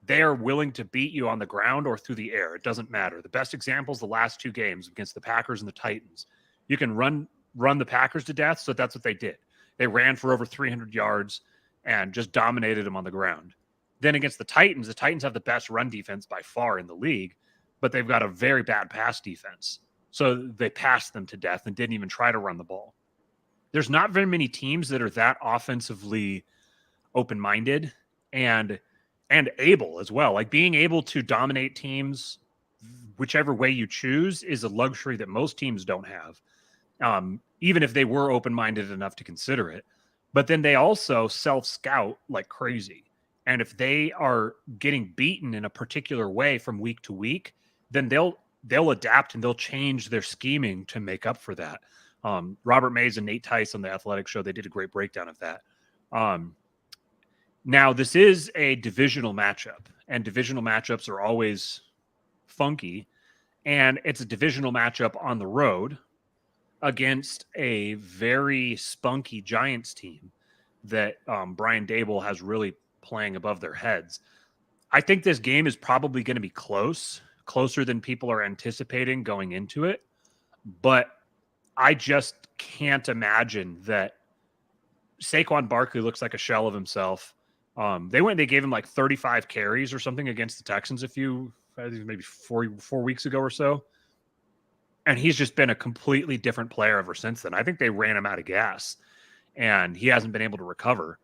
they are willing to beat you on the ground or through the air. It doesn't matter. The best examples, the last two games against the Packers and the Titans. You can run the Packers to death, so that's what they did. They ran for over 300 yards and just dominated them on the ground. Then against the Titans have the best run defense by far in the league, but they've got a very bad pass defense. So they passed them to death and didn't even try to run the ball. There's not very many teams that are that offensively open-minded and able as well. Like being able to dominate teams whichever way you choose is a luxury that most teams don't have, even if they were open-minded enough to consider it. But then they also self-scout like crazy. And if they are getting beaten in a particular way from week to week, then they'll adapt and they'll change their scheming to make up for that. Robert Mays and Nate Tice on the Athletic Show, they did a great breakdown of that. Now, this is a divisional matchup, and divisional matchups are always funky. And it's a divisional matchup on the road against a very spunky Giants team that Brian Dable has really playing above their heads. I think this game is probably going to be closer than people are anticipating going into it. But I just can't imagine that Saquon Barkley looks like a shell of himself. They gave him like 35 carries or something against the Texans maybe 4 weeks ago or so. And he's just been a completely different player ever since then. I think they ran him out of gas and he hasn't been able to recover.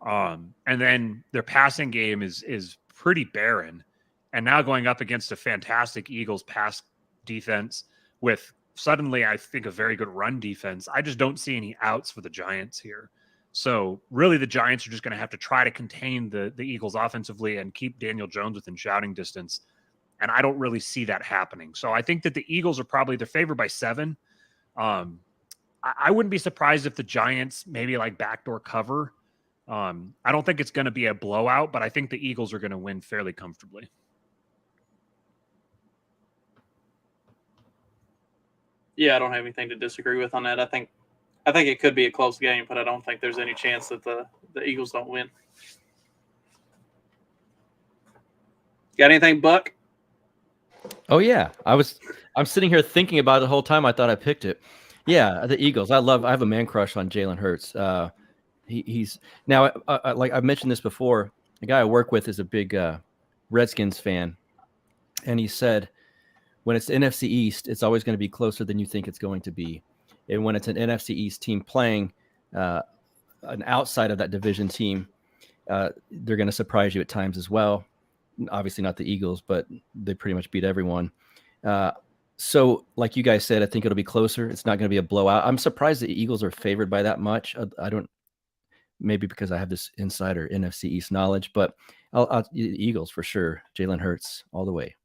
And then their passing game is pretty barren. And now going up against a fantastic Eagles pass defense with suddenly, I think, a very good run defense. I just don't see any outs for the Giants here. So really the Giants are just going to have to try to contain the Eagles offensively and keep Daniel Jones within shouting distance. And I don't really see that happening. So I think that the Eagles are they're favored by 7. I wouldn't be surprised if the Giants maybe like backdoor cover. I don't think it's going to be a blowout, but I think the Eagles are going to win fairly comfortably. Yeah, I don't have anything to disagree with on that. I think it could be a close game, but I don't think there's any chance that the Eagles don't win. Got anything, Buck? Oh yeah, I'm sitting here thinking about it the whole time. I thought I picked it. Yeah, the Eagles. I have a man crush on Jalen Hurts. He's now like I mentioned this before. The guy I work with is a big Redskins fan, and he said when it's the NFC East, it's always going to be closer than you think it's going to be, and when it's an NFC East team playing an outside of that division team, they're going to surprise you at times as well. Obviously not the Eagles, but they pretty much beat everyone. So like you guys said, I think it'll be closer. It's not going to be a blowout. I'm surprised the Eagles are favored by that much. Maybe because I have this insider NFC East knowledge, but I'll Eagles for sure. Jalen Hurts all the way.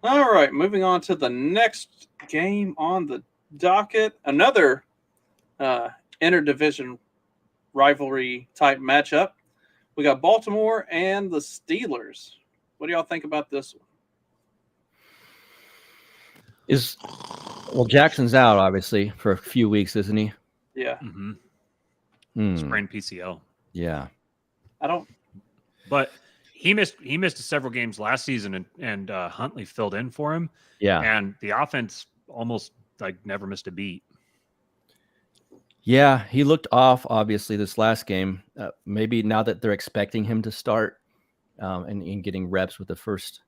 All right, moving on to the next game on the docket. Another interdivision rivalry type matchup. We got Baltimore and the Steelers. What do y'all think about this one? Jackson's out obviously for a few weeks, isn't he? Yeah. Mm-hmm. Sprained PCL. Yeah. But he missed several games last season, and Huntley filled in for him. Yeah. And the offense almost like never missed a beat. Yeah, he looked off, obviously, this last game. Maybe now that they're expecting him to start and getting reps with the first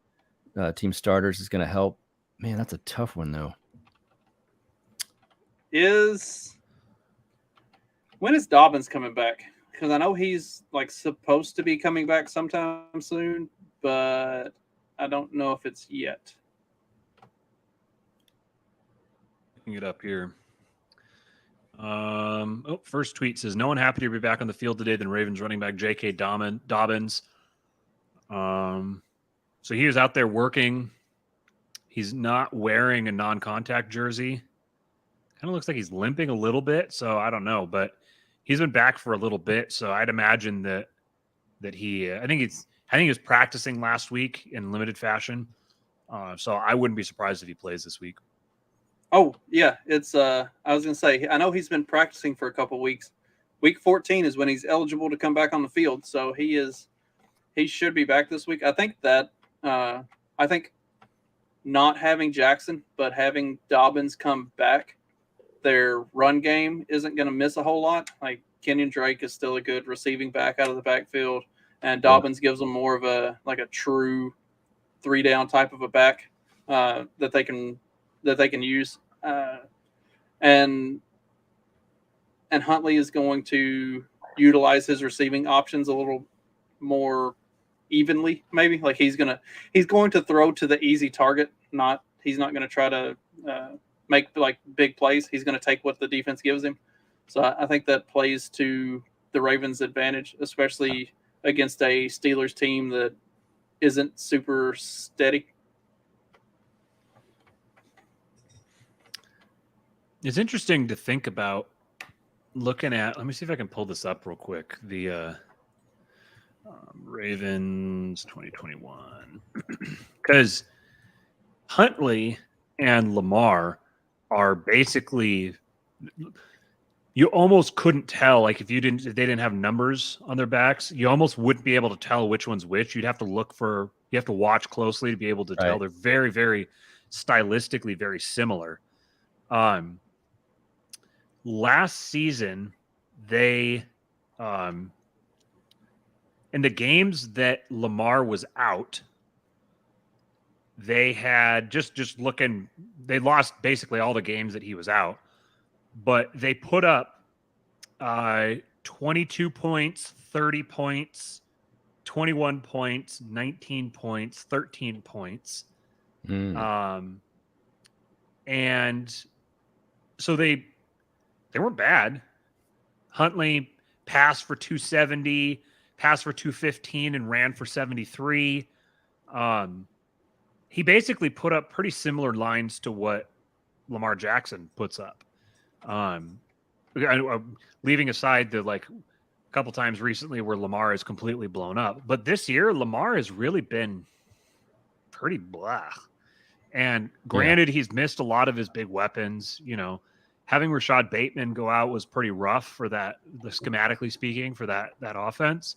team starters is going to help. Man, that's a tough one though. When is Dobbins coming back? Because I know he's like supposed to be coming back sometime soon, but I don't know if it's yet. Looking it up here. First tweet says, no one happier to be back on the field today than Ravens running back J.K. Dobbins. So he was out there working. He's not wearing a non-contact jersey. Kind of looks like he's limping a little bit, so I don't know, but he's been back for a little bit, so I'd imagine that he I think he was practicing last week in limited fashion. So I wouldn't be surprised if he plays this week. Oh, yeah, it's I was going to say, I know he's been practicing for a couple weeks. Week 14 is when he's eligible to come back on the field, so he should be back this week. I think not having Jackson but having Dobbins come back, their run game isn't going to miss a whole lot. Like Kenyon Drake is still a good receiving back out of the backfield, and Dobbins gives them more of a true 3-down type of a back that they can use. And Huntley is going to utilize his receiving options a little more evenly, maybe. Like he's going to throw to the easy target. He's not going to try to make like big plays. He's going to take what the defense gives him. So I think that plays to the Ravens' advantage, especially against a Steelers team that isn't super steady. It's interesting to think about looking at. Let me see if I can pull this up real quick. The Ravens 2021, because Huntley and Lamar are basically, you almost couldn't tell. Like if they didn't have numbers on their backs, you almost wouldn't be able to tell which one's which. You'd have to you have to watch closely to be able to tell. They're very, very stylistically very similar. Last season, they, in the games that Lamar was out, they had they lost basically all the games that he was out, but they put up 22 points, 30 points, 21 points, 19 points, 13 points. And so they weren't bad. Huntley passed for 270, passed for 215, and ran for 73. He basically put up pretty similar lines to what Lamar Jackson puts up. Leaving aside the a couple times recently where Lamar is completely blown up, but this year Lamar has really been pretty blah. And granted, he's missed a lot of his big weapons. Having Rashad Bateman go out was pretty rough for that, schematically speaking, for that offense.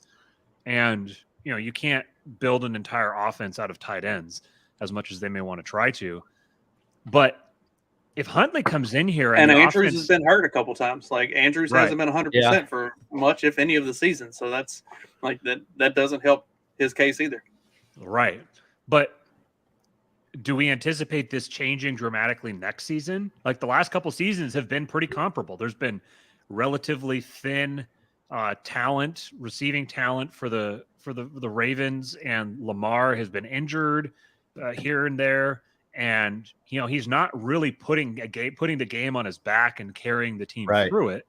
And, you can't build an entire offense out of tight ends as much as they may want to try to. But if Huntley comes in here and Andrews has been hurt a couple times, like Andrews hasn't been 100% for much, if any, of the season. So that's that doesn't help his case either. Right. But do we anticipate this changing dramatically next season? Like the last couple seasons have been pretty comparable. There's been relatively thin talent, receiving talent for the Ravens, and Lamar has been injured here and there, and he's not really putting the game on his back and carrying the team through it.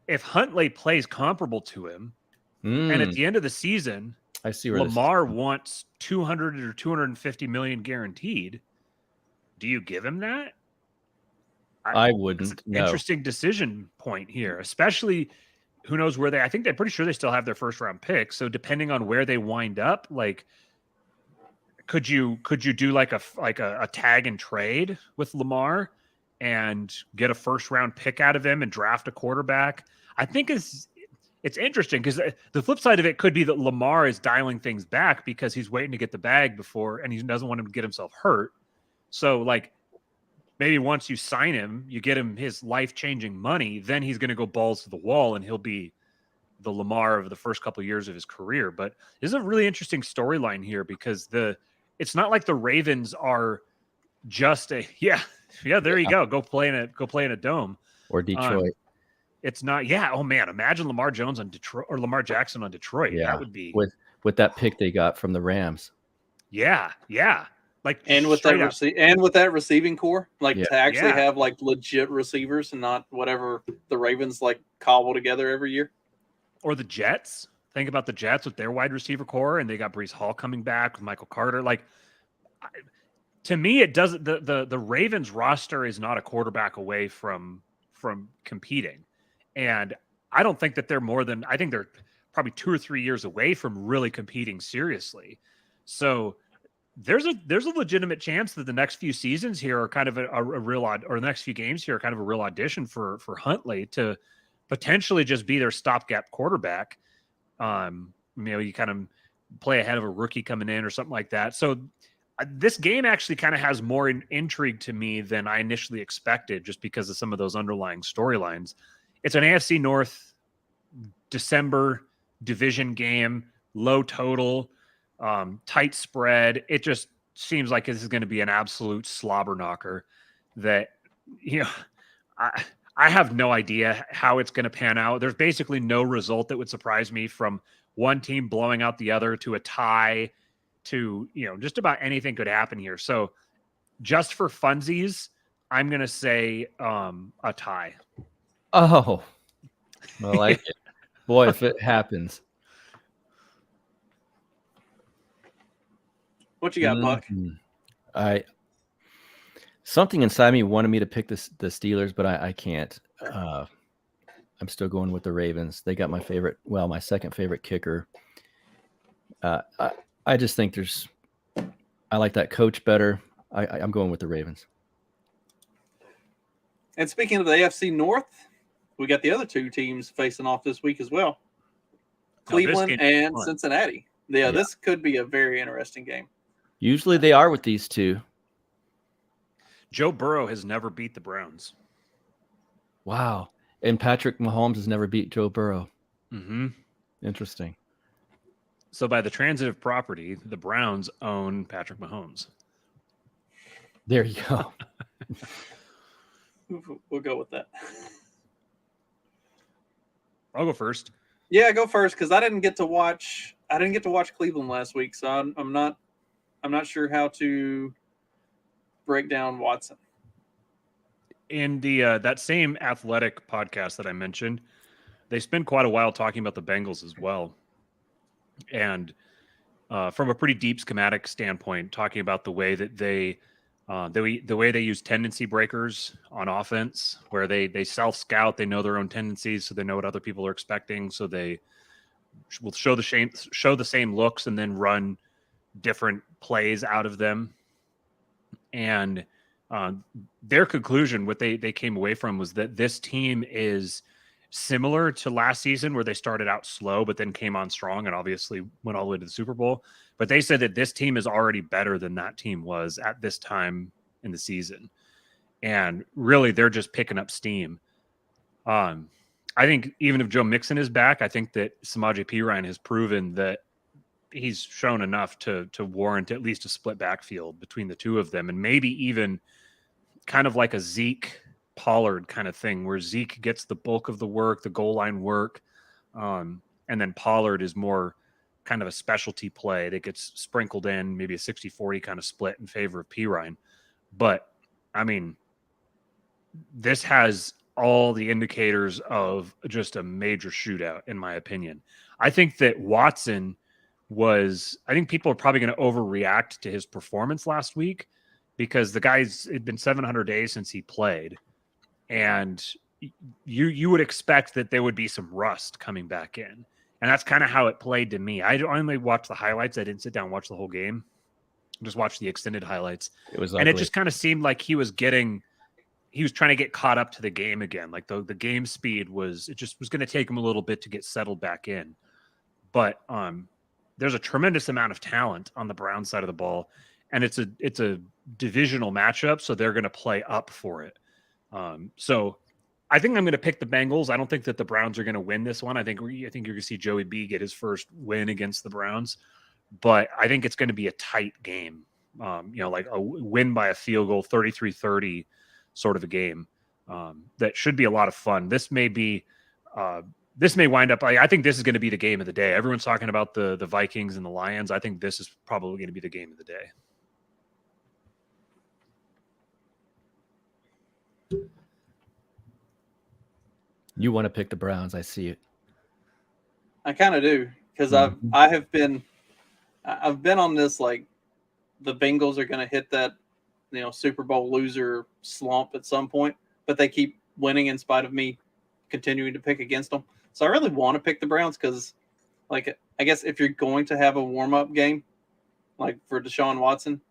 If Huntley plays comparable to him, and at the end of the season, I see where Lamar wants 200 or 250 million guaranteed, do you give him that? I wouldn't. Interesting decision point here, especially who knows where I think they're pretty sure they still have their first round pick. So depending on where they wind up, could you do a tag and trade with Lamar and get a first round pick out of him and draft a quarterback? I think it's interesting because the flip side of it could be that Lamar is dialing things back because he's waiting to get the bag before, and he doesn't want him to get himself hurt. So maybe once you sign him, you get him his life-changing money, then he's going to go balls to the wall and he'll be the Lamar of the first couple of years of his career. But this is a really interesting storyline here because the it's not like the Ravens are just there you go. Go play in a dome. Or Detroit. It's not. Yeah. Oh man, imagine Lamar Jones on Detroit or Lamar Jackson on Detroit. Yeah. That would be with that pick they got from the Rams. Yeah. Like and with that receiving core, like to actually have like legit receivers and not whatever the Ravens like cobble together every year. Or the Jets. Think about the Jets with their wide receiver core, and they got Breece Hall coming back with Michael Carter. Like, to me, it doesn't. The Ravens roster is not a quarterback away from competing, and I don't think that they're more than. I think they're probably 2 or 3 years away from really competing seriously. So there's a legitimate chance that the next few seasons here are kind of a real or the next few games here are kind of a real audition for Huntley to potentially just be their stopgap quarterback. You kind of play ahead of a rookie coming in or something like that. So this game actually kind of has more intrigue to me than I initially expected, just because of some of those underlying storylines. It's an AFC North December division game, low total, tight spread. It just seems like this is going to be an absolute slobber knocker that, I have no idea how it's going to pan out. There's basically no result that would surprise me, from one team blowing out the other to a tie to, just about anything could happen here. So just for funsies, I'm going to say a tie. Oh, I like it. Boy, if it happens. What you got, Buck? Something inside me wanted me to pick the Steelers, but I can't. I'm still going with the Ravens. They got my second favorite kicker. I just think I like that coach better. I'm going with the Ravens. And speaking of the AFC North, we got the other two teams facing off this week as well. Cleveland and Cincinnati. Yeah, this could be a very interesting game. Usually they are with these two. Joe Burrow has never beat the Browns. Wow. And Patrick Mahomes has never beat Joe Burrow. Mm-hmm. Interesting. So by the transitive property, the Browns own Patrick Mahomes. There you go. We'll go with that. I'll go first. Yeah, go first, because I didn't get to watch Cleveland last week, so I'm not sure how to break down Watson. In the that same Athletic podcast that I mentioned, they spend quite a while talking about the Bengals as well, and from a pretty deep schematic standpoint, talking about the way that they use tendency breakers on offense, where they self scout, they know their own tendencies, so they know what other people are expecting, so they will show the same looks and then run different plays out of them. And their conclusion, what they came away from, was that this team is similar to last season, where they started out slow but then came on strong and obviously went all the way to the Super Bowl. But they said that this team is already better than that team was at this time in the season. And really, they're just picking up steam. I think even if Joe Mixon is back, I think that Samaje Perine has proven that he's shown enough to warrant at least a split backfield between the two of them, and maybe even kind of like a Zeke Pollard kind of thing, where Zeke gets the bulk of the work, the goal line work, and then Pollard is more kind of a specialty play that gets sprinkled in, maybe a 60-40 kind of split in favor of Perine. But I mean, this has all the indicators of just a major shootout, in my opinion. I think that Watson I think people are probably going to overreact to his performance last week, because the guy's, it'd been 700 days since he played. And you would expect that there would be some rust coming back in. And that's kind of how it played to me. I only watched the highlights. I didn't sit down and watch the whole game. Just watched the extended highlights. It was and it just kind of seemed like he was trying to get caught up to the game again. Like the game speed was going to take him a little bit to get settled back in. But there's a tremendous amount of talent on the Browns side of the ball, and it's a divisional matchup, so they're going to play up for it. So I think I'm going to pick the Bengals. I don't think that the Browns are going to win this one. I think you're going to see Joey B get his first win against the Browns. but I think it's going to be a tight game. Like a win by a field goal, 33-30 sort of a game. That should be a lot of fun. This may wind up. I think this is going to be the game of the day. Everyone's talking about the Vikings and the Lions. I think this is probably going to be the game of the day. You want to pick the Browns? I see it. I kind of do, because I've been on this, like, the Bengals are going to hit that, Super Bowl loser slump at some point, but they keep winning in spite of me continuing to pick against them. So I really want to pick the Browns because, like, I guess if you're going to have a warm-up game, like for Deshaun Watson,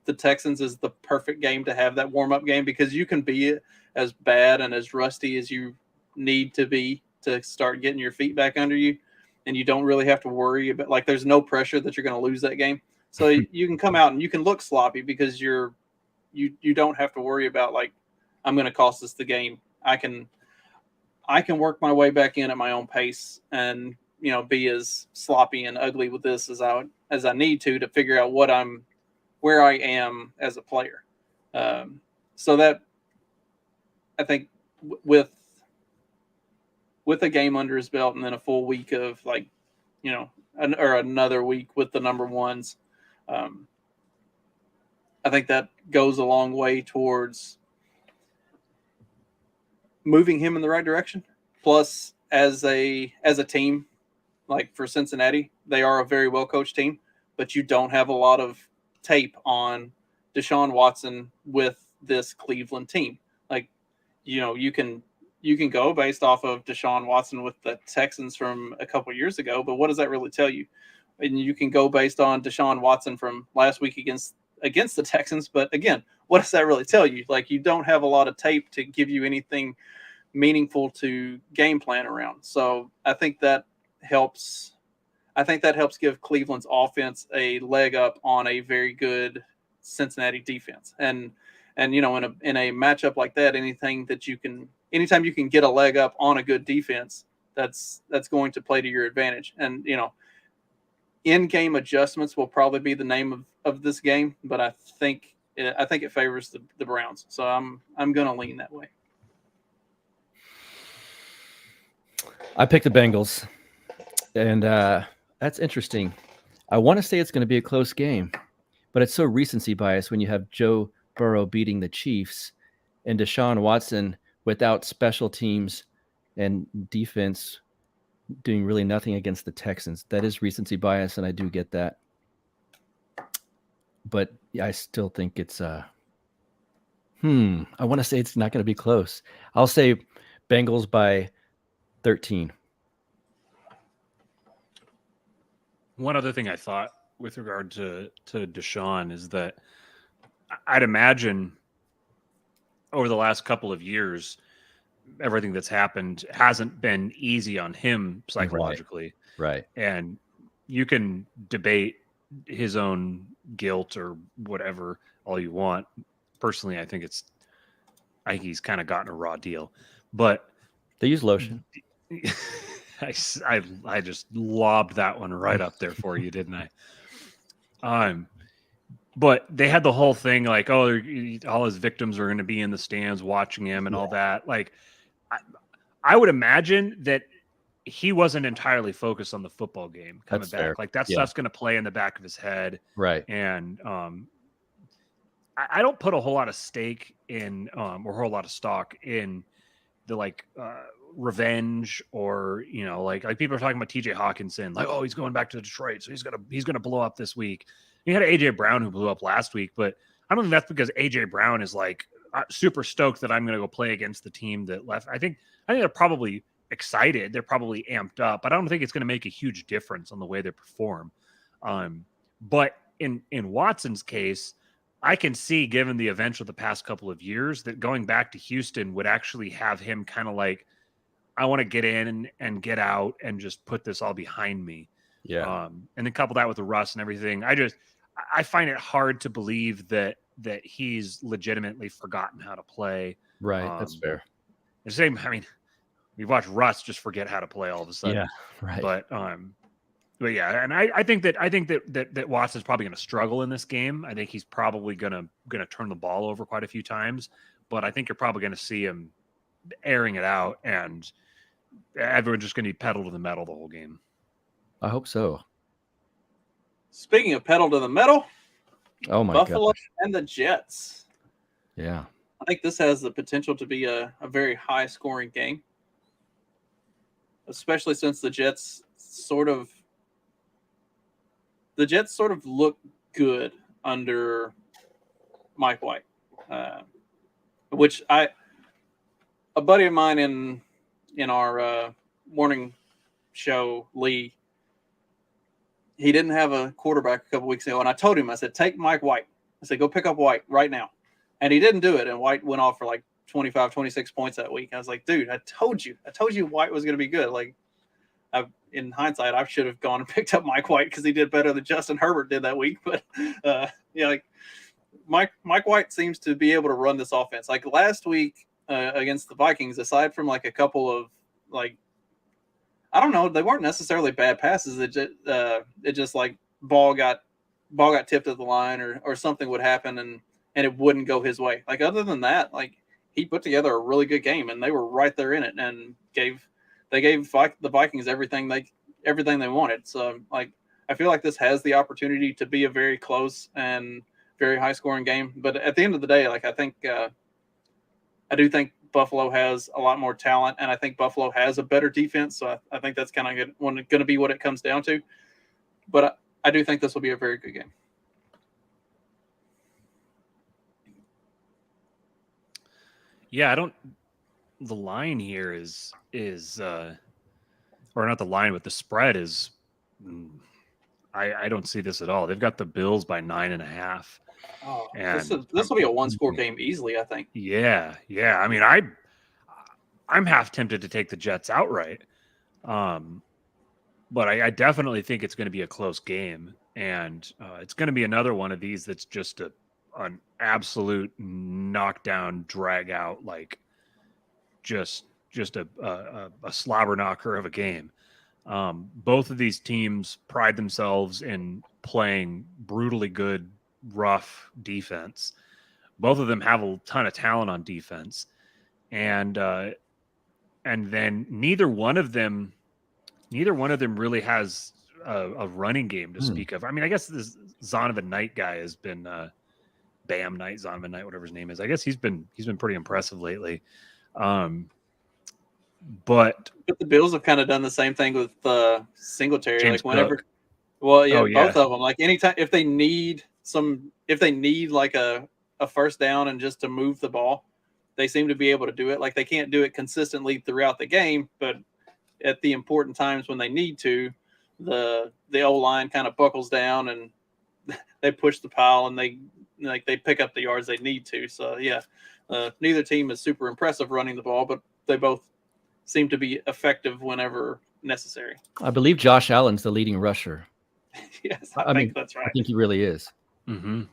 the Texans is the perfect game to have that warm-up game, because you can be as bad and as rusty as you need to be to start getting your feet back under you, and you don't really have to worry about, like, there's no pressure that you're going to lose that game. So you can come out and you can look sloppy because you don't have to worry about, like, I'm going to cost us the game. I can work my way back in at my own pace and, be as sloppy and ugly with this as I need to figure out where I am as a player. So that, I think, with a game under his belt and then a full week of, like, or another week with the number ones, I think that goes a long way towards moving him in the right direction. Plus, as a team, like for Cincinnati, they are a very well coached team, but you don't have a lot of tape on Deshaun Watson with this Cleveland team. Like, you can go based off of Deshaun Watson with the Texans from a couple of years ago, but what does that really tell you? And you can go based on Deshaun Watson from last week against the Texans, but again, what does that really tell you? Like, you don't have a lot of tape to give you anything meaningful to game plan around. So I think that helps. I think that helps give Cleveland's offense a leg up on a very good Cincinnati defense. And in a matchup like that, anytime you can get a leg up on a good defense, that's going to play to your advantage. And in-game adjustments will probably be the name of this game, but I think it favors the Browns. So I'm going to lean that way. I picked the Bengals, and that's interesting. I want to say it's going to be a close game, but it's so recency bias when you have Joe Burrow beating the Chiefs and Deshaun Watson without special teams and defense doing really nothing against the Texans. That is recency bias, and I do get that. But I still think it's I want to say it's not going to be close. I'll say Bengals by 13. One other thing I thought with regard to Deshaun is that I'd imagine over the last couple of years, everything that's happened hasn't been easy on him psychologically. Right. And you can debate his own guilt or whatever all you want. Personally, I think he's kind of gotten a raw deal. But they use lotion. I just lobbed that one right up there for you, didn't I? But they had the whole thing like, oh, all his victims are going to be in the stands watching him and all that. Like, I would imagine that he wasn't entirely focused on the football game coming That's back. fair. Like, that stuff's going to play in the back of his head. Right. And I don't put a whole lot of stake in or a whole lot of stock in the revenge or like people are talking about TJ Hawkinson, like, oh, he's going back to Detroit, so he's gonna blow up this week. You had AJ Brown who blew up last week, but I don't think that's because AJ Brown is like super stoked that I'm gonna go play against the team that left. I think they're probably excited, they're probably amped up, but I don't think it's gonna make a huge difference on the way they perform. But in Watson's case, I can see, given the events of the past couple of years, that going back to Houston would actually have him kind of like, I want to get in and get out and just put this all behind me. Yeah. And then couple that with the rust and everything. I find it hard to believe that he's legitimately forgotten how to play. Right. That's fair. The same. I mean, we watch Russ just forget how to play all of a sudden. Yeah. Right. But But yeah, and I think that Watson's probably going to struggle in this game. I think he's probably going to turn the ball over quite a few times. But I think you're probably going to see him airing it out, and everyone's just going to be pedal to the metal the whole game. I hope so. Speaking of pedal to the metal, Oh my Buffalo gosh. and the Jets. Yeah. I think this has the potential to be a very high-scoring game, especially since the Jets sort of look good under Mike White, which a buddy of mine in our morning show, Lee, he didn't have a quarterback a couple weeks ago, and I told him, I said, take Mike White. I said, go pick up White right now. And he didn't do it, and White went off for like 25, 26 points that week. I was like, dude, I told you White was going to be good. Like, in hindsight, I should have gone and picked up Mike White because he did better than Justin Herbert did that week. But like Mike White seems to be able to run this offense. Like last week against the Vikings, aside from like a couple of like, I don't know, they weren't necessarily bad passes. It just like ball got tipped at the line or something would happen and it wouldn't go his way. Like other than that, like he put together a really good game and they were right there in it and gave the Vikings everything they wanted. So like I feel like this has the opportunity to be a very close and very high scoring game. But at the end of the day, like I do think Buffalo has a lot more talent, and I think Buffalo has a better defense. So I think that's kind of going to be what it comes down to. But I do think this will be a very good game. Yeah, the line here is or not the line, but the spread is. I don't see this at all. They've got the Bills by 9.5. Oh, and this will be a one-score game easily, I think. Yeah. I mean, I'm half tempted to take the Jets outright, but I definitely think it's going to be a close game, and it's going to be another one of these that's just an absolute knockdown, drag out, like just a slobber knocker of a game. Both of these teams pride themselves in playing brutally good, rough defense. Both of them have a ton of talent on defense, and then neither one of them really has a running game to speak of. I mean, I guess this Zonovan Knight guy has been Zonovan Knight, whatever his name is. I guess he's been pretty impressive lately. But the Bills have kind of done the same thing with Singletary. James like whenever, Cook. well, yeah, Oh, yeah. both of them. Like anytime if they need like a first down and just to move the ball, they seem to be able to do it. Like they can't do it consistently throughout the game, but at the important times when they need to, the O-line kind of buckles down and they push the pile and they pick up the yards they need to. So yeah, neither team is super impressive running the ball, but they both seem to be effective whenever necessary. I believe Josh Allen's the leading rusher. Yes, I think that's right. I think he really is. Mm-hmm.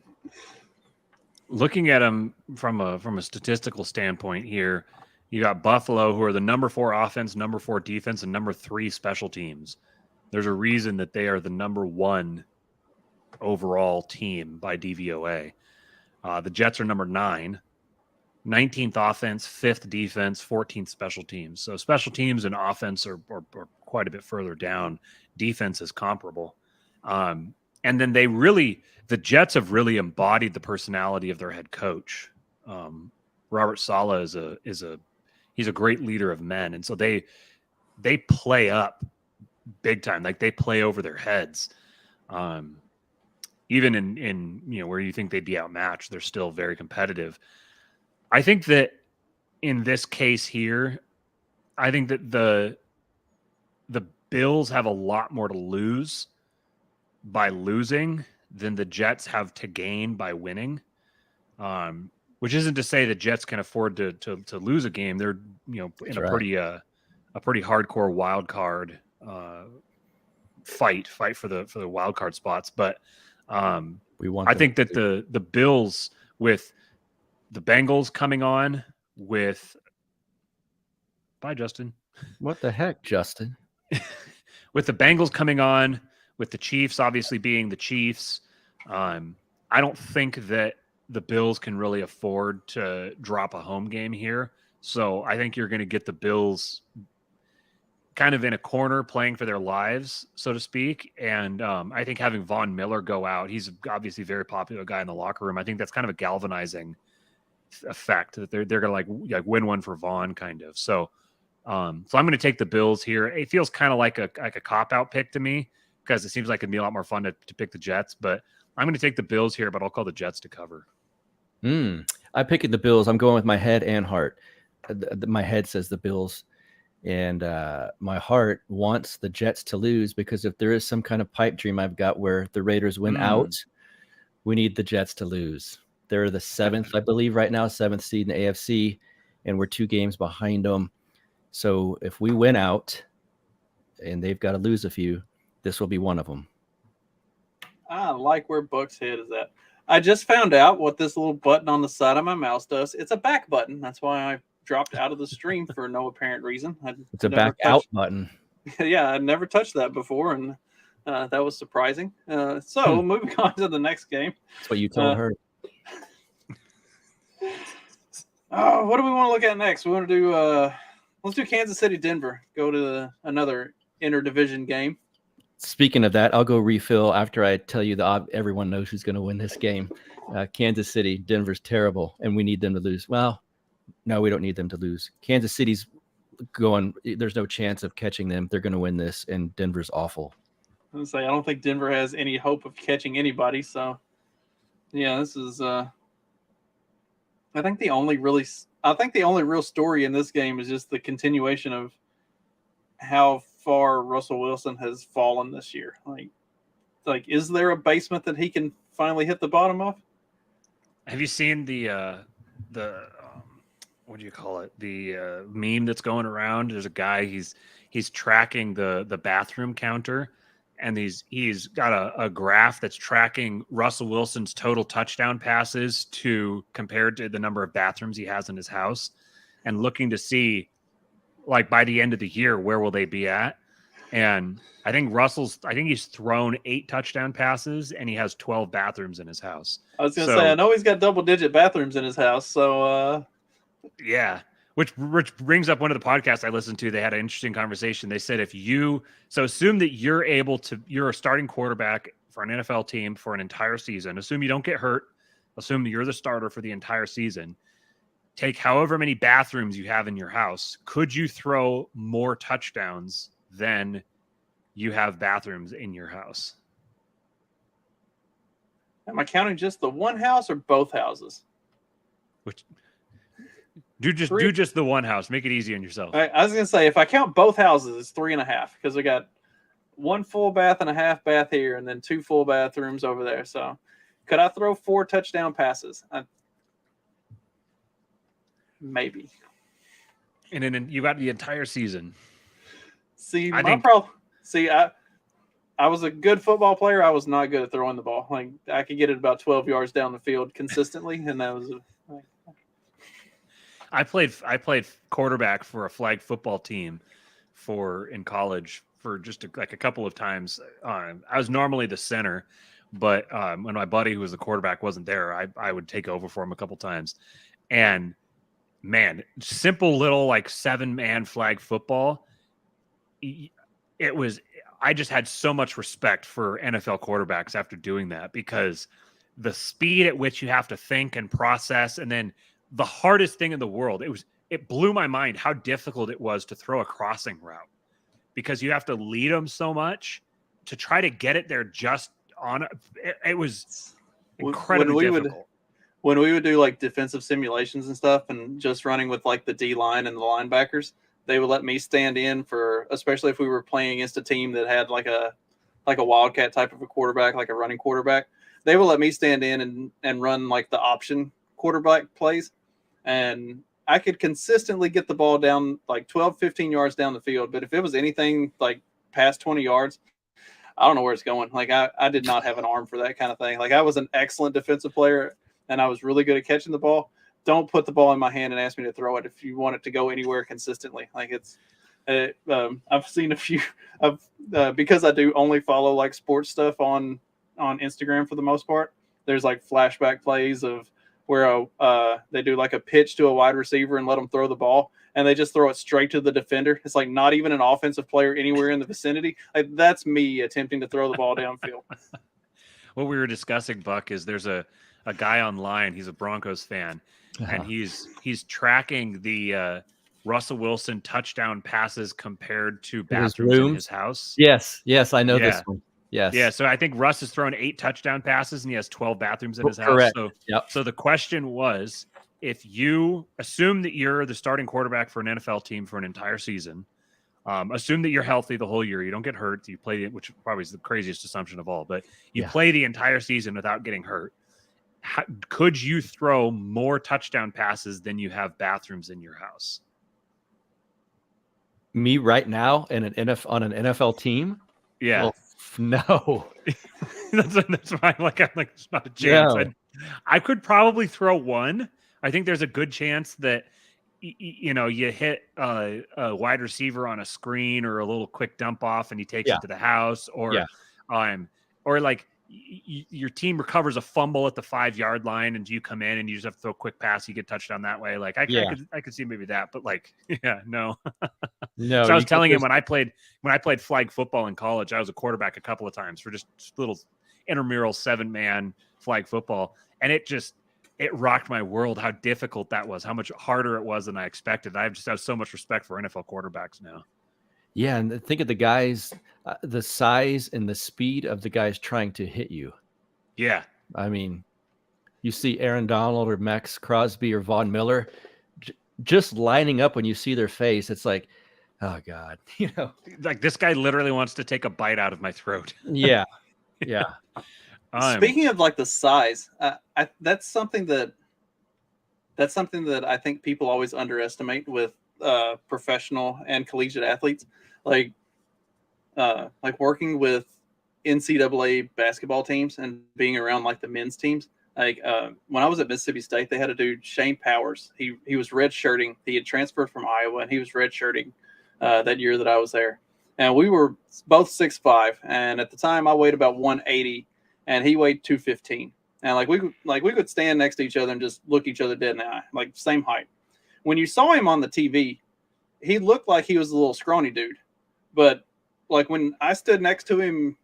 Looking at him from a statistical standpoint here, you got Buffalo, who are the number 4 offense, number 4 defense, and number 3 special teams. There's a reason that they are the number 1 overall team by DVOA. The Jets are number 9. 19th offense, 5th defense, 14th special teams. So special teams and offense are quite a bit further down. Defense is comparable. And then the Jets have really embodied the personality of their head coach. Robert Saleh he's a great leader of men. And so they play up big time. Like they play over their heads. Even in where you think they'd be outmatched, they're still very competitive. I think that in this case here, I think that the Bills have a lot more to lose by losing than the Jets have to gain by winning. Which isn't to say the Jets can afford to lose a game. They're in a pretty hardcore wild card fight for the wild card spots. But I think that the Bills with the Bengals coming on with bye Justin. What the heck, Justin? With the Bengals coming on with the Chiefs obviously being the Chiefs, I don't think that the Bills can really afford to drop a home game here. So I think you're going to get the Bills kind of in a corner playing for their lives, so to speak. And I think having Von Miller go out, he's obviously a very popular guy in the locker room. I think that's kind of a galvanizing effect that they're going to like win one for Von kind of. So I'm going to take the Bills here. It feels kind of like a cop-out pick to me because it seems like it'd be a lot more fun to pick the Jets, but I'm going to take the Bills here, but I'll call the Jets to cover. I pick the Bills. I'm going with my head and heart. My head says the Bills, and my heart wants the Jets to lose because if there is some kind of pipe dream I've got where the Raiders win out, we need the Jets to lose. They're the 7th, I believe, right now, 7th seed in the AFC, and we're 2 games behind them. So if we win out and they've got to lose a few, this will be one of them. I like where Buck's head is at. I just found out what this little button on the side of my mouse does. It's a back button. That's why I dropped out of the stream for no apparent reason. It's a back out button. Yeah, I'd never touched that before, and that was surprising. So moving on to the next game. That's what you told her. Oh, what do we want to look at next? We want to do let's do Kansas City, Denver. Go to another interdivision game. Speaking of that, I'll go refill after I tell you everyone knows who's going to win this game. Kansas City, Denver's terrible, and we need them to lose. Well, no, we don't need them to lose. Kansas City's going. There's no chance of catching them. They're going to win this, and Denver's awful. I was gonna say I don't think Denver has any hope of catching anybody. So, yeah, this is. I think the only real story in this game is just the continuation of how far Russell Wilson has fallen this year. Like, is there a basement that he can finally hit the bottom of? Have you seen the what do you call it? The meme that's going around. There's a guy, he's tracking the bathroom counter, and he's got a graph that's tracking Russell Wilson's total touchdown passes compared to the number of bathrooms he has in his house, and looking to see, like, by the end of the year, where will they be at? And I think he's thrown 8 touchdown passes, and he has 12 bathrooms in his house. I was going to say, I know he's got double-digit bathrooms in his house, so yeah. Which brings up one of the podcasts I listened to. They had an interesting conversation. They said assume that you're a starting quarterback for an NFL team for an entire season. Assume you don't get hurt. Assume that you're the starter for the entire season. Take however many bathrooms you have in your house. Could you throw more touchdowns than you have bathrooms in your house? Am I counting just the one house or both houses? Do just the one house. Make it easy on yourself. I was going to say, if I count both houses, it's 3.5 because we got 1 full bath and a half bath here and then 2 full bathrooms over there. So could I throw 4 touchdown passes? Maybe. And then you got the entire season. See, I was a good football player. I was not good at throwing the ball. Like, I could get it about 12 yards down the field consistently, and that was I played quarterback for a flag football team in college for just a couple of times. I was normally the center, but when my buddy who was the quarterback wasn't there, I would take over for him a couple times. And man, simple little 7-man flag football. I just had so much respect for NFL quarterbacks after doing that, because the speed at which you have to think and process, and then the hardest thing in the world, it blew my mind how difficult it was to throw a crossing route, because you have to lead them so much to try to get it there just on. It was incredibly difficult. When we would do defensive simulations and stuff, and just running with the D line and the linebackers, they would let me stand in for, especially if we were playing against a team that had like a wildcat type of a quarterback, like a running quarterback. They would let me stand in and run the option quarterback plays. And I could consistently get the ball down 12, 15 yards down the field. But if it was anything past 20 yards, I don't know where it's going. I did not have an arm for that kind of thing. I was an excellent defensive player, and I was really good at catching the ball. Don't put the ball in my hand and ask me to throw it if you want it to go anywhere consistently. I've seen a few of because I do only follow like sports stuff on Instagram for the most part. There's like flashback plays of where they do like a pitch to a wide receiver and let them throw the ball, and they just throw it straight to the defender. It's like not even an offensive player anywhere in the vicinity. Like that's me attempting to throw the ball downfield. What we were discussing, Buck, is there's a guy online. He's a Broncos fan, and he's tracking the Russell Wilson touchdown passes compared to bathrooms in his house. Yes, I know this one. Yes. Yeah, so I think Russ has thrown 8 touchdown passes and he has 12 bathrooms in his house. Correct. So the question was, if you assume that you're the starting quarterback for an NFL team for an entire season, assume that you're healthy the whole year, you don't get hurt, you play, which probably is the craziest assumption of all, but you play the entire season without getting hurt. Could you throw more touchdown passes than you have bathrooms in your house? Me right now on an NFL team? Yeah. Well, no. that's why I'm like it's not a chance. Yeah. I could probably throw one. I think there's a good chance that you hit a wide receiver on a screen or a little quick dump off and he takes it to the house, or like your team recovers a fumble at the 5-yard line and you come in and you just have to throw a quick pass, you get touchdown that way. Like I could see maybe that, but like, no. No. So I was telling him when I played flag football in college, I was a quarterback a couple of times for just little intramural 7-man flag football. And it rocked my world how difficult that was, how much harder it was than I expected. I just have so much respect for NFL quarterbacks now. Yeah, and think of the guys, the size and the speed of the guys trying to hit you. Yeah. I mean, you see Aaron Donald or Max Crosby or Von Miller just lining up when you see their face. It's like, oh, God. Like this guy literally wants to take a bite out of my throat. Yeah. Speaking of like the size, that's something that I think people always underestimate with professional and collegiate athletes. Like working with NCAA basketball teams and being around like the men's teams. Like when I was at Mississippi State, they had a dude, Shane Powers. He was redshirting. He had transferred from Iowa and he was redshirting that year that I was there. And we were both 6'5", and at the time I weighed about 180 and he weighed 215. And we could stand next to each other and just look each other dead in the eye, like same height. When you saw him on the TV, he looked like he was a little scrawny dude. But like when I stood next to him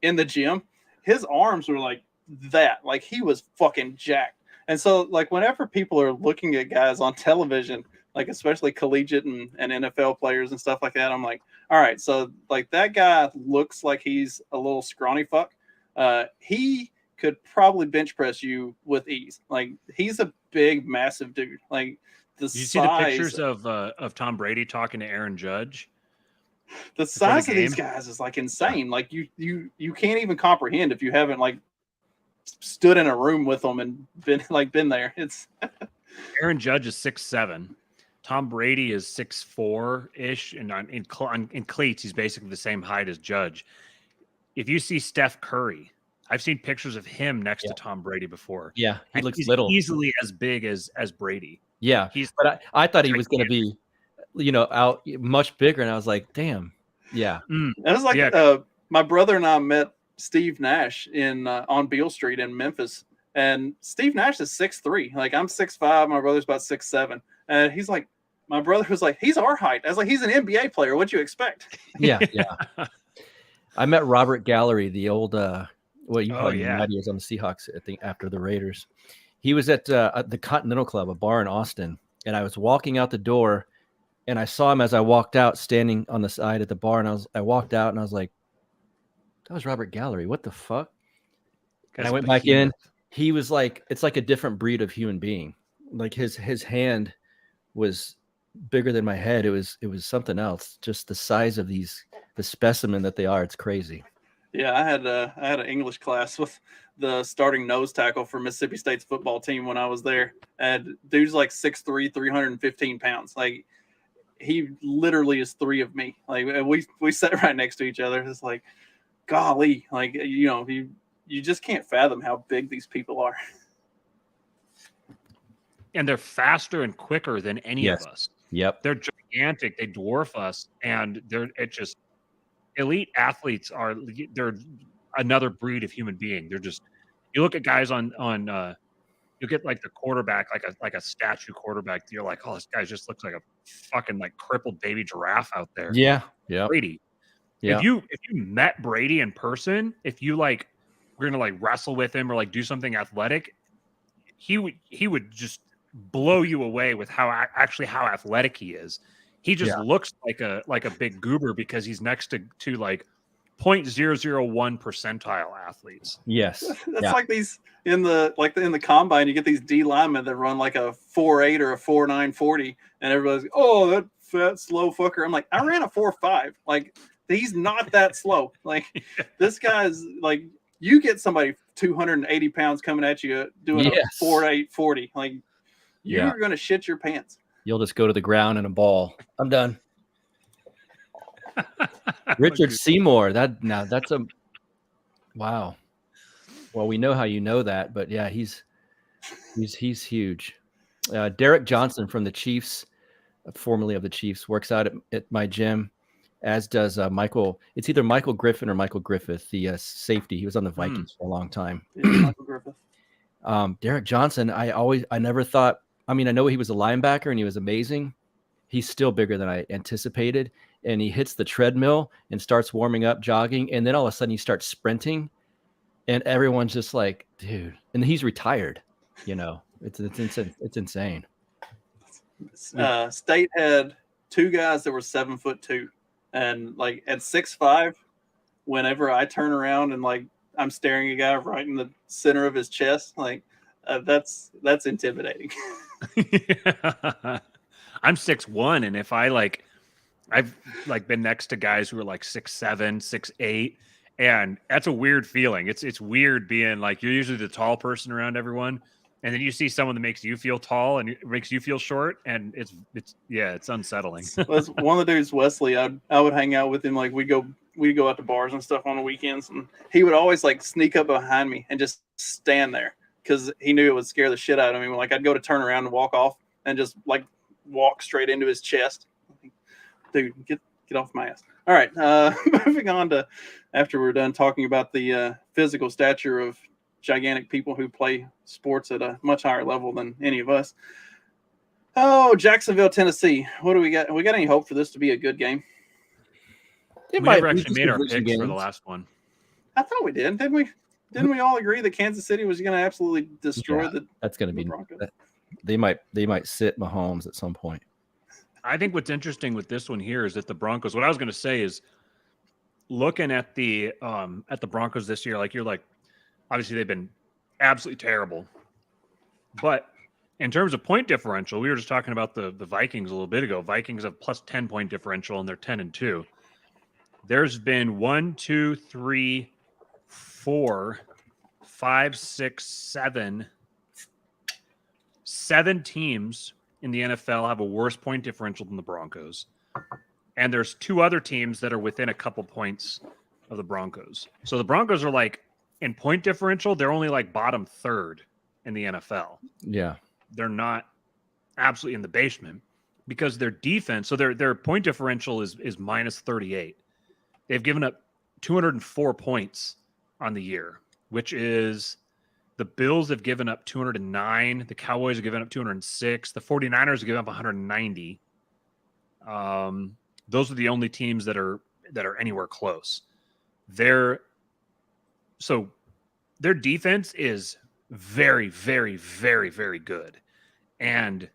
in the gym, his arms were like that. Like he was fucking jacked. And so like whenever people are looking at guys on television, like especially collegiate and NFL players and stuff like that, I'm like, all right, so like that guy looks like he's a little scrawny fuck. He could probably bench press you with ease. Like he's a big, massive dude. Like you see the pictures of Tom Brady talking to Aaron Judge? The size of these guys is like insane. Like you can't even comprehend if you haven't like stood in a room with them and been there. It's Aaron Judge is 6'7". Tom Brady is 6'4" ish, and in cleats he's basically the same height as Judge. If you see Steph Curry, I've seen pictures of him next to Tom Brady before. Yeah, he looks he's little, easily as big as Brady. Yeah, but I thought he was going to be, out much bigger, and I was like, damn, yeah. That was like my brother and I met Steve Nash on Beale Street in Memphis, and Steve Nash is 6'3". Like I'm 6'5", my brother's about 6'7", and he's like, my brother was like, he's our height. I was like, he's an NBA player. What'd you expect? Yeah. I met Robert Gallery, the old he was on the Seahawks, I think, after the Raiders. He was at the Continental Club, a bar in Austin, and I was walking out the door, and I saw him as I walked out, standing on the side at the bar, and I walked out, and I was like, that was Robert Gallery. What the fuck? And I went back in. He was like, it's like a different breed of human being. Like his hand was bigger than my head. It was something else. Just the size of the specimen that they are. It's crazy. Yeah, I had an English class with the starting nose tackle for Mississippi State's football team when I was there. And dude's like 6'3", 315 pounds. Like he literally is 3 of me. Like we sat right next to each other. It's like, golly, like you just can't fathom how big these people are. And they're faster and quicker than any of us. Yep. They're gigantic. They dwarf us, and it just elite athletes they're another breed of human being. They're just, you look at guys on you get like the quarterback, like a statue quarterback. You're like, oh, this guy just looks like a fucking like crippled baby giraffe out there. Yeah. Yeah. Brady. Yeah. If you met Brady in person, if you like we're gonna like wrestle with him or like do something athletic, he would just blow you away with how athletic he is. He just looks like a big goober because he's next to like 0.001 percentile athletes. Yes. That's like these in the combine, you get these D linemen that run like a 4.8 or a 4.9 40, and everybody's like, oh, that fat slow fucker. I'm like, I ran a 4.5. Like, he's not that slow. Like, this guy's like, you get somebody 280 pounds coming at you doing a 4.8 40. Like, you're gonna shit your pants. You'll just go to the ground in a ball. I'm done. Richard Seymour. That's a wow. Well, we know how you know that, but yeah, he's huge. Derek Johnson from the Chiefs, formerly of the Chiefs, works out at my gym, as does Michael. It's either Michael Griffin or Michael Griffith, the safety. He was on the Vikings for a long time. Michael Griffith. Derek Johnson, I never thought. I mean, I know he was a linebacker and he was amazing. He's still bigger than I anticipated. And he hits the treadmill and starts warming up, jogging. And then all of a sudden he starts sprinting. And everyone's just like, dude. And he's retired. You know, it's insane. State had two guys that were 7'2", and like at 6'5", whenever I turn around and like I'm staring at a guy right in the center of his chest, like that's intimidating. I'm 6'1", and if I've been next to guys who are like 6'7", 6'8", and that's a weird feeling. It's weird being like, you're usually the tall person around everyone, and then you see someone that makes you feel tall and makes you feel short, and it's unsettling. One of the dudes, Wesley, I would hang out with him. Like we'd go out to bars and stuff on the weekends, and he would always like sneak up behind me and just stand there because he knew it would scare the shit out of me. Like I'd go to turn around and walk off and just like walk straight into his chest. Dude, get off my ass. All right, moving on to after we're done talking about the physical stature of gigantic people who play sports at a much higher level than any of us. Oh, Jacksonville, Tennessee. What do we got? We got any hope for this to be a good game? We never actually made our picks for the last one. I thought we did, didn't we? Didn't we all agree that Kansas City was going to absolutely destroy That's going to be Broncos? They might sit Mahomes at some point. I think what's interesting with this one here is that the Broncos, what I was going to say is looking at the Broncos this year, like you're like, obviously they've been absolutely terrible, but in terms of point differential, we were just talking about the Vikings a little bit ago. Vikings have plus 10 point differential and they're 10-2. There's been 1, 2, 3, 4, 5, 6, 7 teams in the NFL have a worse point differential than the Broncos. And there's 2 other teams that are within a couple points of the Broncos. So the Broncos are like, in point differential, they're only like bottom third in the NFL. Yeah. They're not absolutely in the basement because their defense, so their point differential is minus 38. They've given up 204 points on the year, which is the Bills have given up 209. The Cowboys have given up 206. The 49ers have given up 190. Those are the only teams that are anywhere close. Their defense is very, very, very, very good. And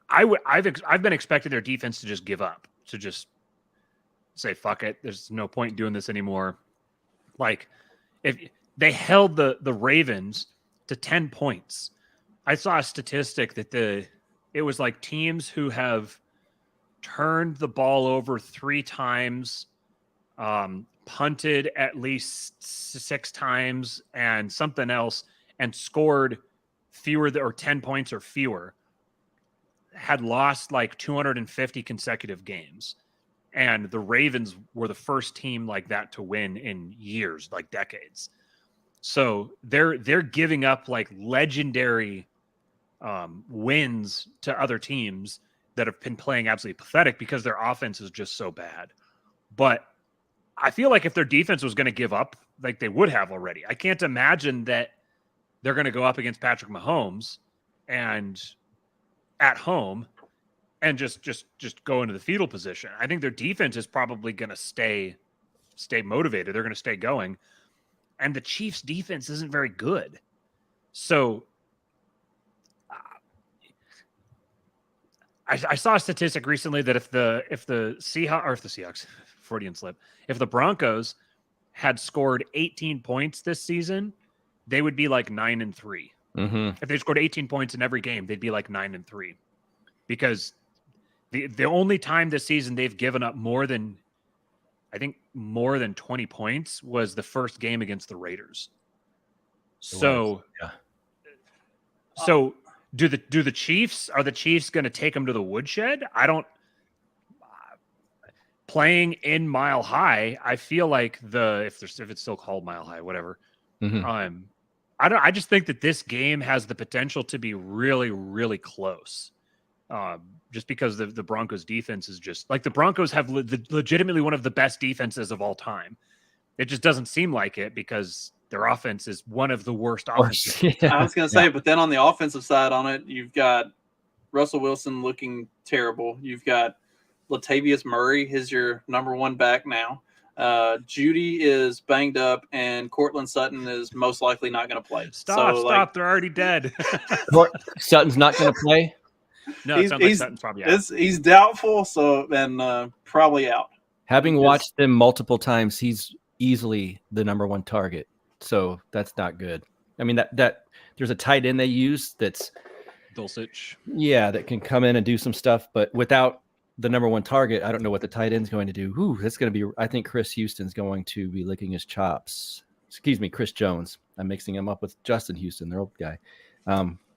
I've been expecting their defense to just give up, to just say, fuck it. There's no point in doing this anymore. Like, if they held the Ravens to 10 points. I saw a statistic that it was like teams who have turned the ball over 3 times, punted at least 6 times, and something else, and scored fewer or 10 points or fewer, had lost like 250 consecutive games. And the Ravens were the first team like that to win in years, like decades. So they're giving up like legendary wins to other teams that have been playing absolutely pathetic because their offense is just so bad. But I feel like if their defense was going to give up, like they would have already. I can't imagine that they're going to go up against Patrick Mahomes and at home and just go into the fetal position. I think their defense is probably going to stay motivated. They're going to stay going. And the Chiefs' defense isn't very good. So I saw a statistic recently that if the Seahawks, Freudian slip, if the Broncos had scored 18 points this season, they would be like 9-3. Mm-hmm. If they scored 18 points in every game, they'd be like 9-3. Because the only time this season they've given up more than 20 points was the first game against the Raiders. So, So are the Chiefs going to take them to the woodshed? I don't. Playing in Mile High, I feel like if it's still called Mile High, whatever. Mm-hmm. I just think that this game has the potential to be really, really close. Just because the Broncos defense is just like the Broncos have legitimately one of the best defenses of all time. It just doesn't seem like it because their offense is one of the worst offenses. Yeah. I was going to say, but then on the offensive side on it, you've got Russell Wilson looking terrible. You've got Latavius Murray is your number one back now. Judy is banged up, and Cortland Sutton is most likely not going to play. Stop. They're already dead. Sutton's not going to play? No, it sounds like Sutton's probably out. He's doubtful, so then probably out. Having watched him multiple times, he's easily the number one target. So that's not good. I mean, that there's a tight end they use that's Dulcich. Yeah, that can come in and do some stuff, but without the number one target, I don't know what the tight end's going to do. Ooh, that's going to be. I think Chris Houston's going to be licking his chops. Excuse me, Chris Jones. I'm mixing him up with Justin Houston, their old guy.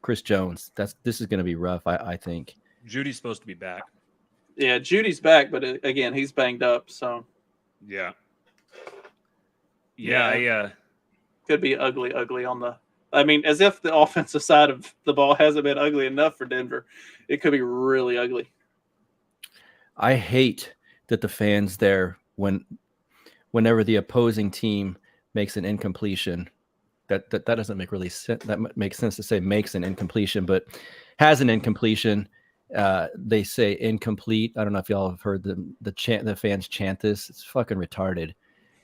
Chris Jones. This is going to be rough. I think. Judy's supposed to be back. Yeah, Judy's back, but again, he's banged up. So. Yeah. Could be ugly on the. I mean, as if the offensive side of the ball hasn't been ugly enough for Denver. It could be really ugly. I hate that the fans there, whenever the opposing team makes an incompletion, that doesn't make really sense. That makes sense to say makes an incompletion, but has an incompletion. They say incomplete. I don't know if y'all have heard the fans chant this. It's fucking retarded.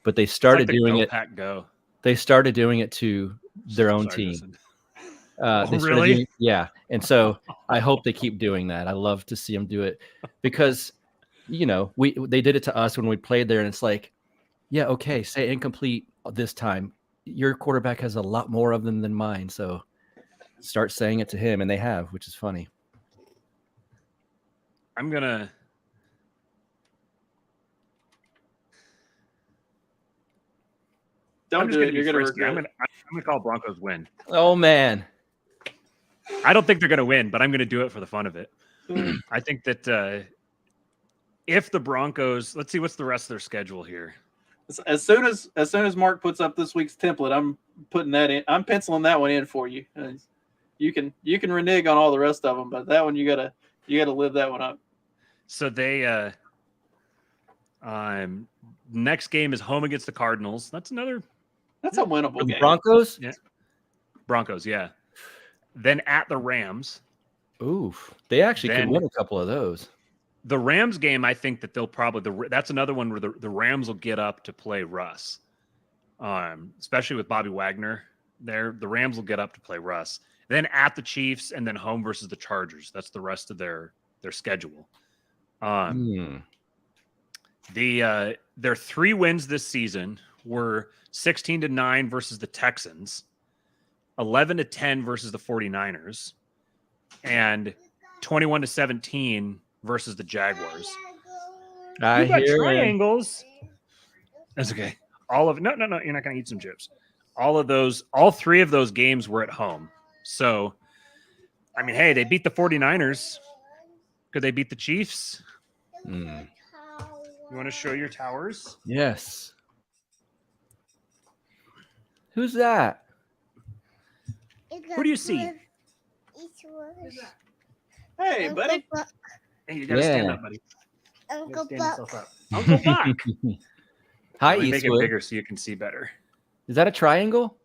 But they started doing it. Go. They started doing it to their own team. Really? Yeah. And so I hope they keep doing that. I love to see them do it because, they did it to us when we played there, and it's like, yeah, okay, say incomplete this time. Your quarterback has a lot more of them than mine, so start saying it to him, and they have, which is funny. I'm gonna. Don't do it. You're gonna regret. I'm gonna call Broncos win. Oh man, I don't think they're gonna win, but I'm gonna do it for the fun of it. I think that if the Broncos, let's see what's the rest of their schedule here. As soon as Mark puts up this week's template, I'm putting that in. I'm penciling that one in for you. You can renege on all the rest of them, but that one you gotta live that one up. So they next game is home against the Cardinals. That's a winnable game. Broncos? Yeah. Broncos, yeah. Then at the Rams. Oof. They actually could win a couple of those. The Rams game, I think that they'll probably that's another one where the Rams will get up to play Russ. Especially with Bobby Wagner there. The Rams will get up to play Russ. Then at the Chiefs and then home versus the Chargers. That's the rest of their schedule. Their 3 wins this season were 16-9 versus the Texans, 11-10 versus the 49ers, and 21-17 versus the Jaguars. I hear triangles. That's okay. No, you're not going to eat some chips. All 3 of those games were at home. So, I mean, hey, they beat the 49ers. Could they beat the Chiefs? You want to show your towers? Yes. Who's that? Who do you see? Hey, buddy. Hey, you gotta stand Yeah. up, buddy. Uncle Stand Buck. yourself up. Uncle Buck. Hi, Let me make it Eastwood. bigger so you can see better. Is that a triangle?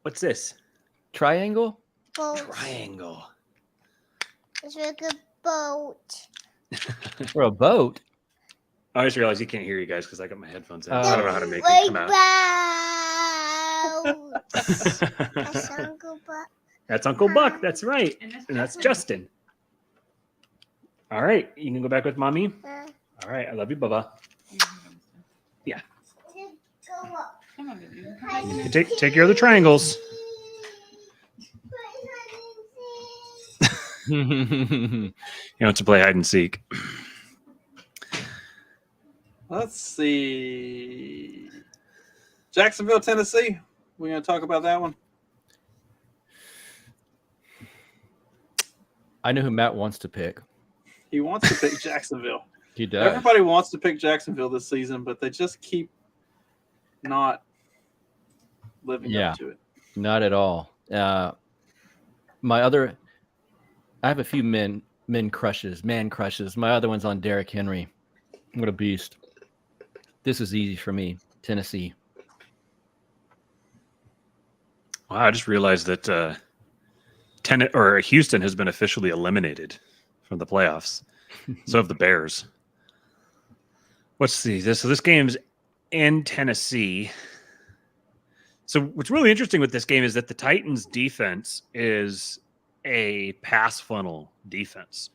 What's this? Triangle? Boat. Triangle. It's like a boat. Or a boat? I just realized you can't hear you guys because I got my headphones in. Oh. I don't know how to make Like it come out. boats. That's Uncle Buck. That's Uncle Buck. That's right. And that's Justin. All right. You can go back with mommy. All right. I love you, Bubba. Yeah. Go up. Come on, baby. You take care of the triangles. You want to play hide and seek. Let's see. Jacksonville, Tennessee. We're going to talk about that one. I know who Matt wants to pick. He wants to pick Jacksonville. He does. Everybody wants to pick Jacksonville this season, but they just keep not living up to it. Not at all. I have a few man crushes. My other one's on Derrick Henry. What a beast. This is easy for me. Tennessee. Wow, I just realized that Houston has been officially eliminated from the playoffs. So have the Bears. Let's see this. So this game's in Tennessee. So what's really interesting with this game is that the Titans defense is a pass funnel defense.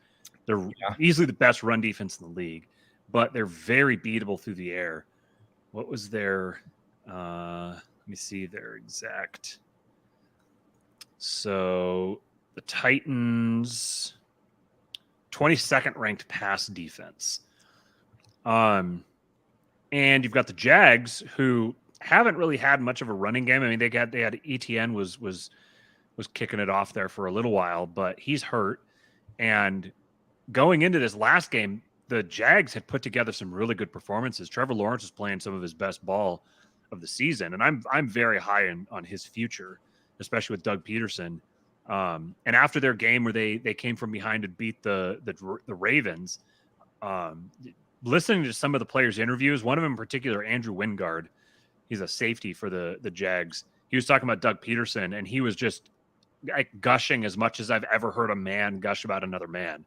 They're easily the best run defense in the league, but they're very beatable through the air. What was their let me see their exact. So the Titans 22nd ranked pass defense. And you've got the Jags who haven't really had much of a running game. I mean, they had ETN was kicking it off there for a little while, but he's hurt. And going into this last game, the Jags had put together some really good performances. Trevor Lawrence is playing some of his best ball of the season, and I'm very high on his future, especially with Doug Peterson. And after their game where they came from behind and beat the Ravens, listening to some of the players' interviews, one of them in particular, Andrew Wingard, he's a safety for the Jags. He was talking about Doug Peterson, and he was just gushing as much as I've ever heard a man gush about another man.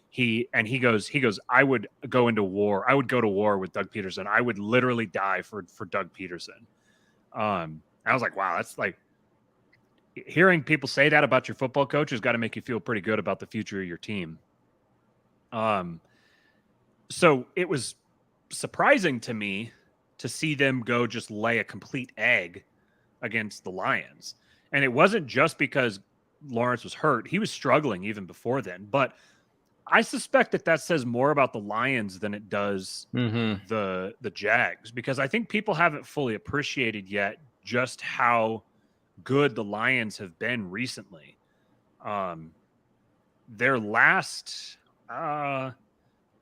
He goes, I would go to war with Doug Peterson. I would literally die for Doug Peterson. I was like, wow, that's like hearing people say that about your football coach has got to make you feel pretty good about the future of your team. So it was surprising to me to see them go just lay a complete egg against the Lions. And it wasn't just because Lawrence was hurt. He was struggling even before then, but I suspect that says more about the Lions than it does the Jags, because I think people haven't fully appreciated yet just how good the Lions have been recently. Their last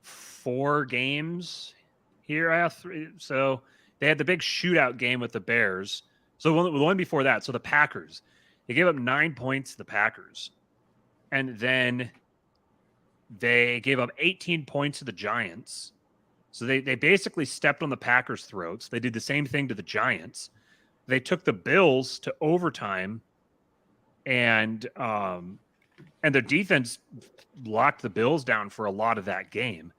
4 games here, I have 3. So they had the big shootout game with the Bears. So the one before that, so the Packers, they gave up 9 points to the Packers, and then they gave up 18 points to the Giants. So they basically stepped on the Packers' throats. They did the same thing to the Giants. They took the Bills to overtime, and their defense locked the Bills down for a lot of that game.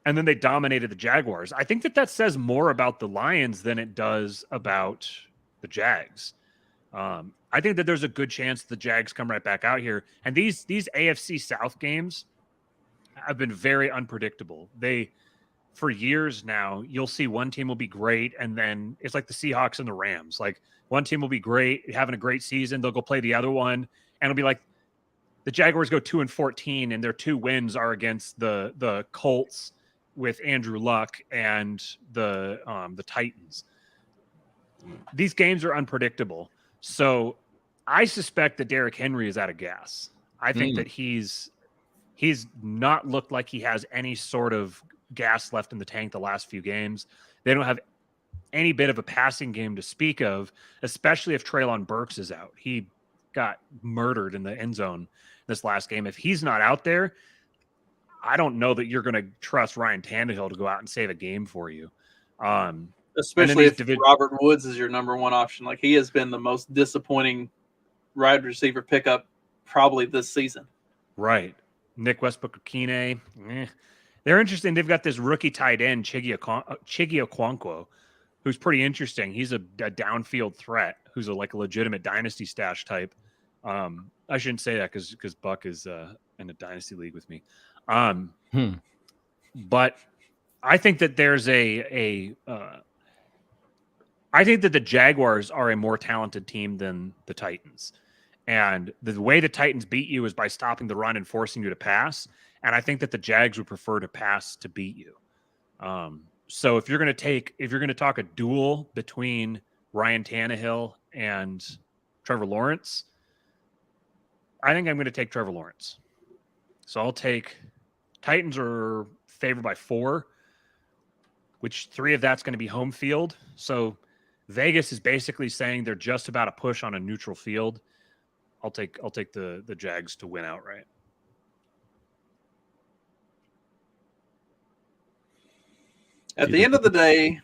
And then they dominated the Jaguars. I think that says more about the Lions than it does about the Jags. I think that there's a good chance the Jags come right back out here. And these AFC South games have been very unpredictable. For years now, you'll see one team will be great, and then it's like the Seahawks and the Rams. Like, one team will be great, having a great season, they'll go play the other one, and it'll be like the Jaguars go 2-14, and their 2 wins are against the Colts with Andrew Luck and the Titans. These games are unpredictable. So I suspect that Derrick Henry is out of gas. I think that he's not looked like he has any sort of gas left in the tank the last few games. They don't have any bit of a passing game to speak of, especially if Treylon Burks is out. He got murdered in the end zone this last game. If he's not out there, I don't know that you're going to trust Ryan Tannehill to go out and save a game for you. Especially if Robert Woods is your number one option. Like, he has been the most disappointing wide receiver pickup probably this season. Right. Nick Westbrook-Akine. They're interesting. They've got this rookie tight end, Chigi Okonkwo, who's pretty interesting. He's a downfield threat who's a legitimate dynasty stash type. I shouldn't say that because Buck is in a dynasty league with me. But I think that there's I think that the Jaguars are a more talented team than the Titans. And the way the Titans beat you is by stopping the run and forcing you to pass. And I think that the Jags would prefer to pass to beat you. So if you're going to talk a duel between Ryan Tannehill and Trevor Lawrence, I think I'm going to take Trevor Lawrence. So I'll take Titans are favored by 4, which 3 of that's going to be home field. So Vegas is basically saying they're just about a push on a neutral field. I'll take the Jags to win outright. At the end of the day,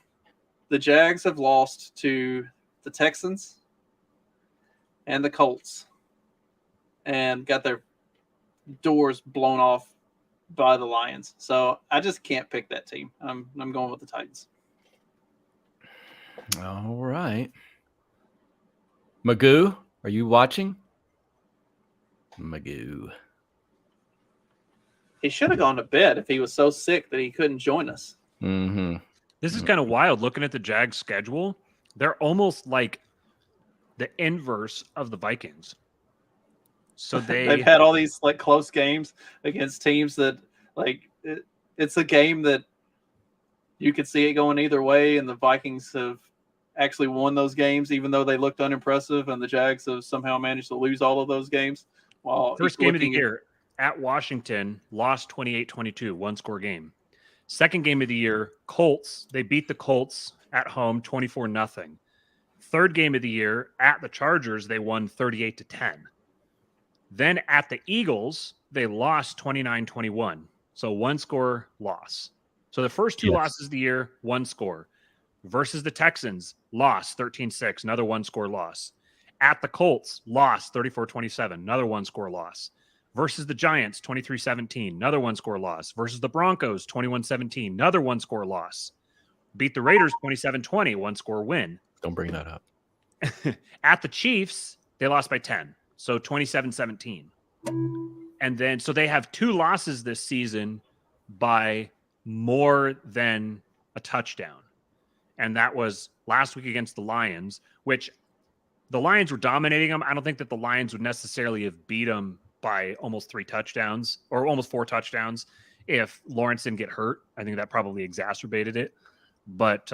the Jags have lost to the Texans and the Colts and got their doors blown off by the Lions. So I just can't pick that team. I'm going with the Titans. All right. Magoo, are you watching? Magoo. He should have gone to bed if he was so sick that he couldn't join us. Mm-hmm. This is kind of wild looking at the Jags schedule. They're almost like the inverse of the Vikings. So they've had all these close games against teams that it's a game that you could see it going either way, and the Vikings have actually won those games even though they looked unimpressive, and the Jags have somehow managed to lose all of those games. While first game of the year at Washington, lost 28-22, 1-score game. Second game of the year, Colts, they beat the Colts at home 24-0. Third game of the year, at the Chargers, they won 38-10. Then at the Eagles, they lost 29-21. So 1-score loss. So the first 2 losses of the year, 1 score. Versus the Texans, lost 13-6, another 1-score loss. At the Colts, lost 34-27, another 1-score loss. Versus the Giants, 23-17, another 1-score loss. Versus the Broncos, 21-17, another 1-score loss. Beat the Raiders 27-20, 1-score win. Don't bring that up. At the Chiefs, they lost by 10, so 27-17. And then, so they have 2 losses this season by more than a touchdown. And that was last week against the Lions, which the Lions were dominating them. I don't think that the Lions would necessarily have beat them by almost 3 touchdowns or almost 4 touchdowns if Lawrence didn't get hurt. I think that probably exacerbated it. But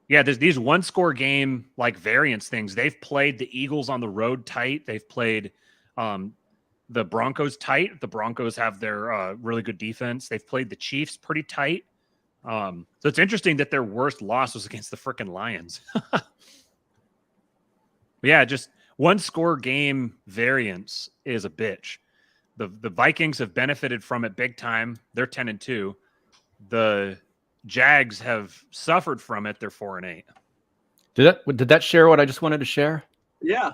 there's these 1-score game variance things. They've played the Eagles on the road tight. They've played the Broncos tight. The Broncos have their really good defense. They've played the Chiefs pretty tight. So it's interesting that their worst loss was against the frickin' Lions. Yeah, just 1-score game variance is a bitch. The Vikings have benefited from it big time. They're 10-2. The Jags have suffered from it. They're 4-8. Did that share what I just wanted to share? Yeah.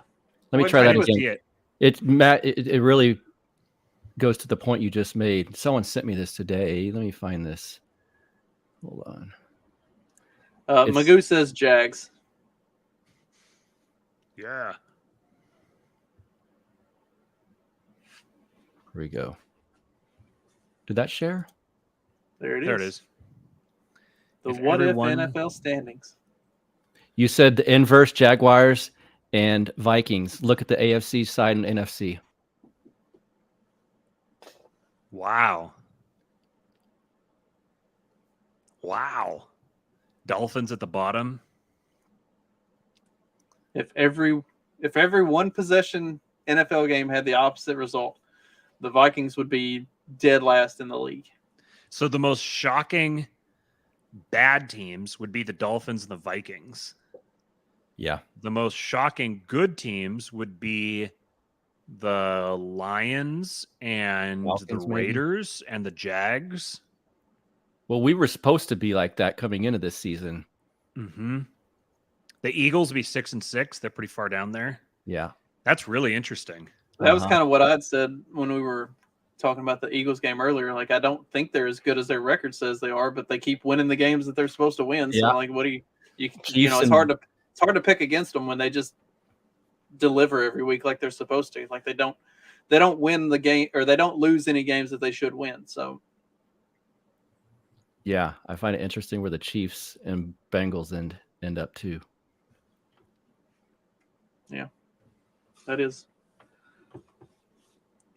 Let me try that again. It really goes to the point you just made. Someone sent me this today. Let me find this. Hold on. Magoo says Jags. Yeah. Here we go. Did that share? There it is. The what if NFL standings. You said the inverse Jaguars and Vikings. Look at the AFC side and NFC. Wow. Dolphins at the bottom. If every one possession NFL game had the opposite result, the Vikings would be dead last in the league. So the most shocking bad teams would be the Dolphins and the Vikings. Yeah. The most shocking good teams would be the Lions and Falcons, the maybe? Raiders and the Jags. Well, we were supposed to be like that coming into this season. Mm-hmm. The Eagles will be 6-6. They're pretty far down there. Yeah. That's really interesting. That was kind of what I'd said when we were talking about the Eagles game earlier. Like, I don't think they're as good as their record says they are, but they keep winning the games that they're supposed to win. So, like, what do you know? It's hard to pick against them when they just deliver every week like they're supposed to. Like, they don't win the game, or they don't lose any games that they should win. So, yeah, I find it interesting where the Chiefs and Bengals end up too. Yeah, that is.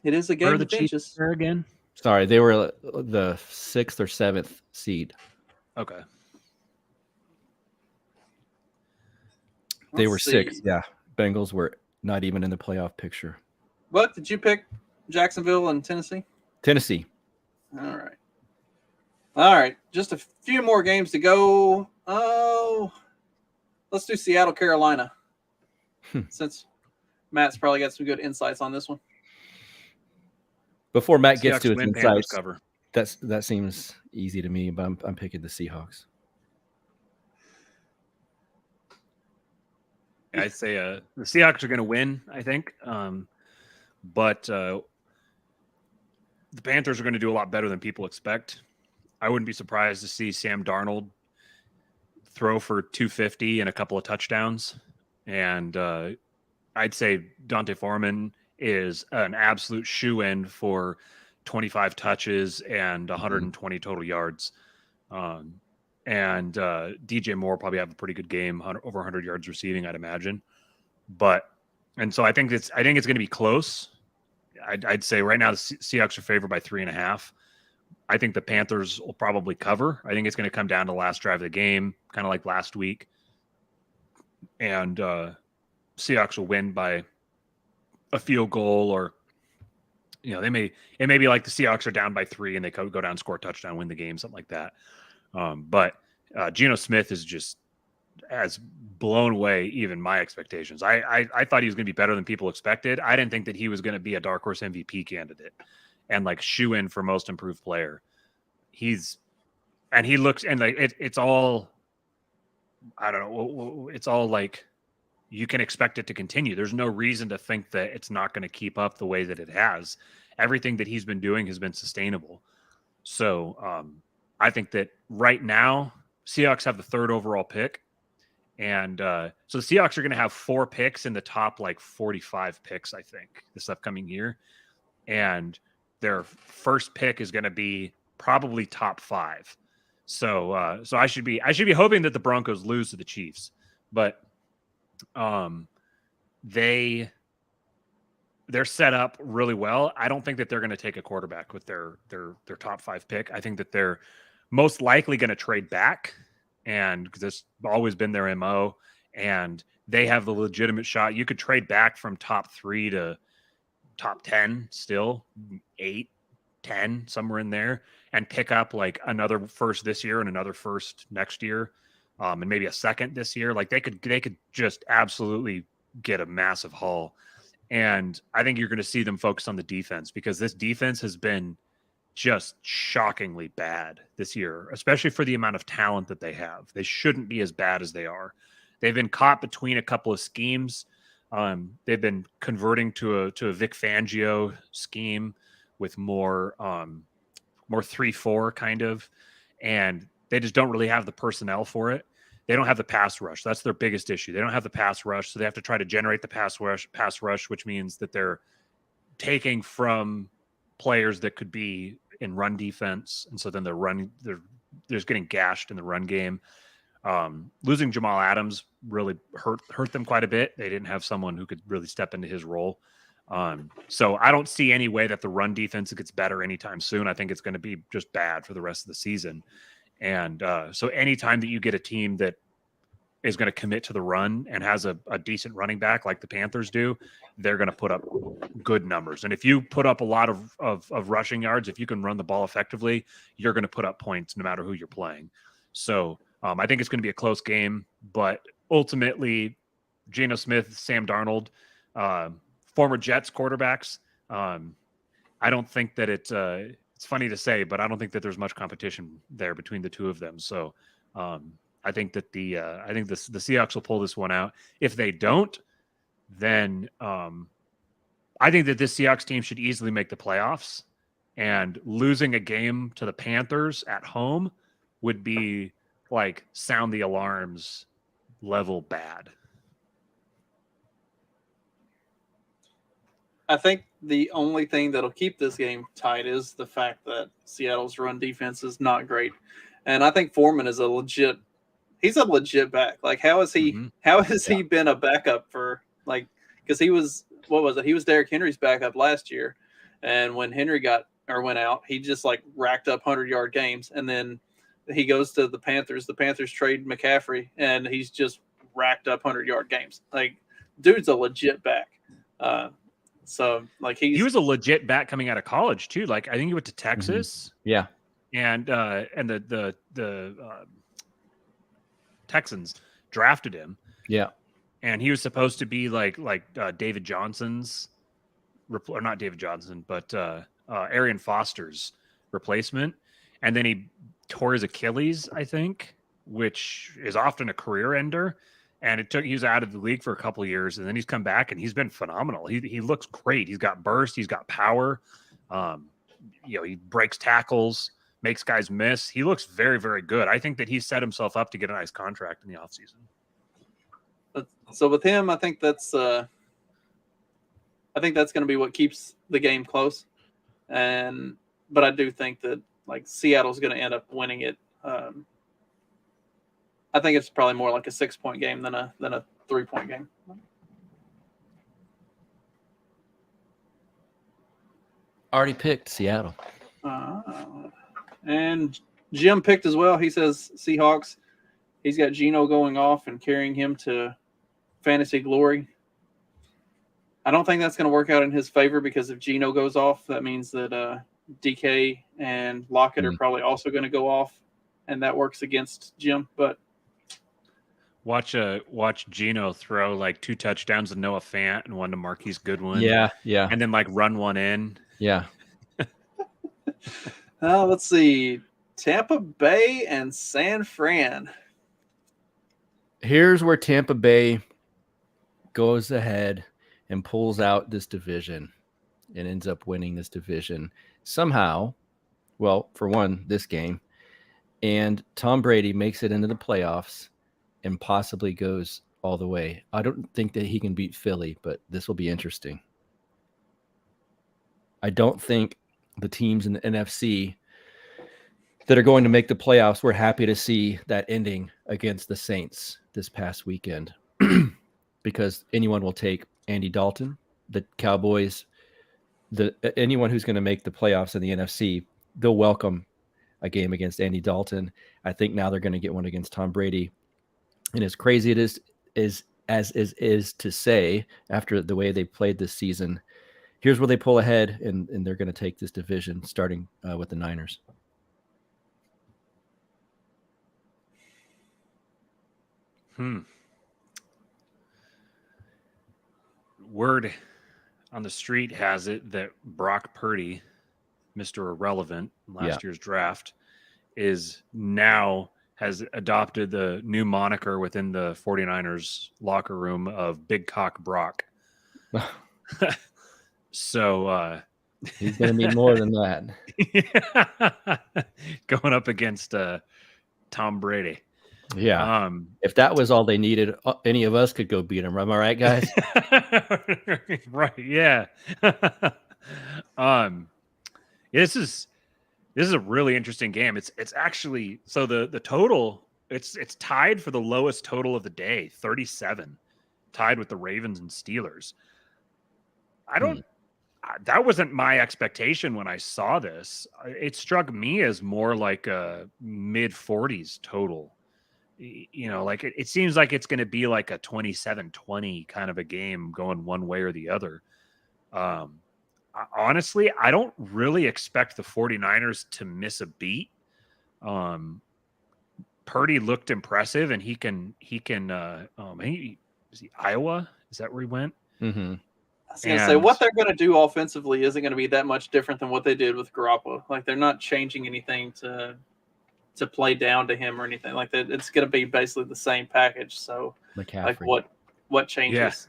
It is a game Where are the of inches. Chiefs there again? Sorry, they were the 6th or 7th seed. Okay. They were Let's see. 6th. Yeah, Bengals were not even in the playoff picture. What did you pick? Jacksonville and Tennessee. Tennessee. All right. Just a few more games to go. Oh, let's do Seattle, Carolina. Since Matt's probably got some good insights on this one. Before Matt gets Seahawks to his win, Panthers insights, cover. that seems easy to me, but I'm picking the Seahawks. I'd say the Seahawks are going to win, I think. But the Panthers are going to do a lot better than people expect. I wouldn't be surprised to see Sam Darnold throw for 250 and a couple of touchdowns. And I'd say Dante Foreman is an absolute shoe-in for 25 touches and 120 total yards. And DJ Moore probably have a pretty good game, over 100 yards receiving, I'd imagine. And so I think it's going to be close. I'd say right now the Seahawks are favored by 3.5. I think the Panthers will probably cover. I think it's going to come down to the last drive of the game, kind of like last week. And Seahawks will win by a field goal, or it may be like the Seahawks are down by 3 and they go down, score a touchdown, win the game, something like that. But Geno Smith has blown away even my expectations. I thought he was going to be better than people expected. I didn't think that he was going to be a dark horse MVP candidate and like shoe in for most improved player. It's all, I don't know. It's all like, you can expect it to continue. There's no reason to think that it's not going to keep up the way that it has. Everything that he's been doing has been sustainable. So I think that right now Seahawks have the 3rd overall pick. And so the Seahawks are going to have 4 picks in the top 45 picks, I think, this upcoming year. And their first pick is going to be probably top 5. So I should be hoping that the Broncos lose to the Chiefs, but they're set up really well. I don't think that they're going to take a quarterback with their top 5 pick. I think that they're most likely going to trade back, and this has always been their MO, and they have the legitimate shot. You could trade back from top 3 to top 10 still, 8, 10, somewhere in there, and pick up like another first this year and another first next year, and maybe a second this year. Like they could just absolutely get a massive haul. And I think you're going to see them focus on the defense, because this defense has been just shockingly bad this year, especially for the amount of talent that they have. They shouldn't be as bad as they are. They've been caught between a couple of schemes. They've been converting to a Vic Fangio scheme with more 3-4 kind of, and they just don't really have the personnel for it. They don't have the pass rush. That's their biggest issue. They don't have the pass rush, so they have to try to generate the pass rush, which means that they're taking from players that could be in run defense, and so then they're just getting gashed in the run game. Losing Jamal Adams really hurt them quite a bit. They didn't have someone who could really step into his role. So I don't see any way that the run defense gets better anytime soon. I think it's going to be just bad for the rest of the season. And so anytime that you get a team that is going to commit to the run and has a decent running back like the Panthers do, they're going to put up good numbers. And if you put up a lot of rushing yards, if you can run the ball effectively, you're going to put up points no matter who you're playing. So I think it's going to be a close game, but ultimately Geno Smith, Sam Darnold, former Jets quarterbacks. I don't think that it's funny to say, but I don't think that there's much competition there between the two of them. So I think that the Seahawks will pull this one out. If they don't, then I think that this Seahawks team should easily make the playoffs, and losing a game to the Panthers at home would be like sound the alarms level bad. I think the only thing that'll keep this game tight is the fact that Seattle's run defense is not great. And I think Foreman is he's a legit back. Like, how has he been a backup for, like, because he was, he was Derrick Henry's backup last year. And when Henry went out, he just like racked up 100-yard games. And then he goes to the Panthers. The Panthers trade McCaffrey, and he's just racked up 100-yard games. Like, dude's a legit back. So like he was a legit back coming out of college too. Like, I think he went to Texas. Yeah. And the Texans drafted him. Yeah. And he was supposed to be like David Johnson's, or not David Johnson, but Arian Foster's replacement. And then he tore his Achilles, I think, which is often a career ender. And he was out of the league for a couple of years, and then he's come back and he's been phenomenal. He looks great. He's got burst. He's got power. He breaks tackles, makes guys miss. He looks very, very good. I think that he set himself up to get a nice contract in the offseason. So with him, I think that's going to be what keeps the game close. But I do think that like Seattle's going to end up winning it. I think it's probably more like a 6-point game than a 3-point game. Already picked Seattle. And Jim picked as well. He says Seahawks. He's got Geno going off and carrying him to fantasy glory. I don't think that's going to work out in his favor, because if Geno goes off, that means that DK and Lockett are probably also going to go off, and that works against Jim. But Watch Geno throw like 2 touchdowns to Noah Fant and 1 to Marquise Goodwin. Yeah. And then like run 1 in. Yeah. let's see. Tampa Bay and San Fran. Here's where Tampa Bay goes ahead and pulls out this division and ends up winning this division somehow. Well, for one, this game. And Tom Brady makes it into the playoffs and possibly goes all the way. I don't think that he can beat Philly, but this will be interesting. I don't think the teams in the NFC that are going to make the playoffs, we're happy to see that ending against the Saints this past weekend, because anyone will take Andy Dalton, the Cowboys, anyone who's going to make the playoffs in the NFC, they'll welcome a game against Andy Dalton. I think now they're going to get one against Tom Brady. And as crazy it is to say, after the way they played this season, here's where they pull ahead, and they're going to take this division, starting with the Niners. Word on the street has it that Brock Purdy, Mr. Irrelevant in last year's draft, has adopted the new moniker within the 49ers locker room of Big Cock Brock. So he's going to need more than that. Going up against Tom Brady. Yeah. If that was all they needed, any of us could go beat him. Am I right, guys? Right. Yeah. This is a really interesting game. It's actually, so the total, it's tied for the lowest total of the day, 37, tied with the Ravens and Steelers. That wasn't my expectation when I saw this. It struck me as more like a mid 40s total. Like it seems like it's going to be like a 27-20 kind of a game going one way or the other. Honestly, I don't really expect the 49ers to miss a beat. Purdy looked impressive, and is he Iowa? Is that where he went? Mm-hmm. I was going to say, what they're going to do offensively isn't going to be that much different than what they did with Garoppolo. Like, they're not changing anything to play down to him or anything like that. It's going to be basically the same package. So, McCaffrey. like, what changes?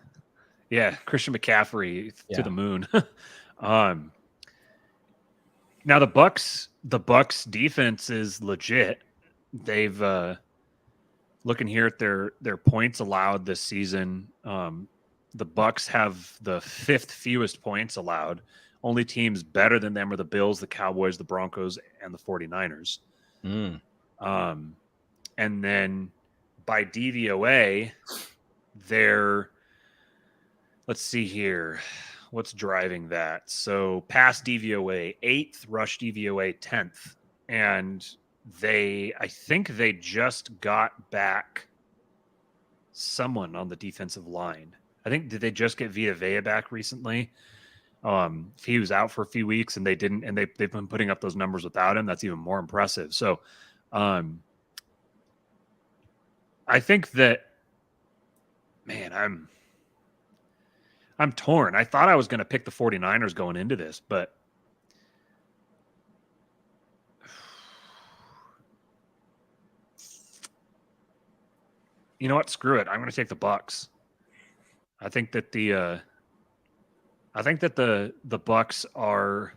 Yeah, Christian McCaffrey to the moon. Now the Bucks defense is legit. They've looking here at their points allowed this season. The Bucks have the 5th fewest points allowed. Only teams better than them are the Bills, the Cowboys, the Broncos, and the 49ers. And then by DVOA, let's see here. What's driving that? So pass DVOA 8th, rush DVOA 10th. And I think they just got back someone on the defensive line. Did they just get Vita Vea back recently? He was out for a few weeks and they didn't, and they've been putting up those numbers without him. That's even more impressive. So I think that, man, I'm torn. I thought I was going to pick the 49ers going into this, but you know what? Screw it. I'm going to take the Bucks. I think that the Bucks are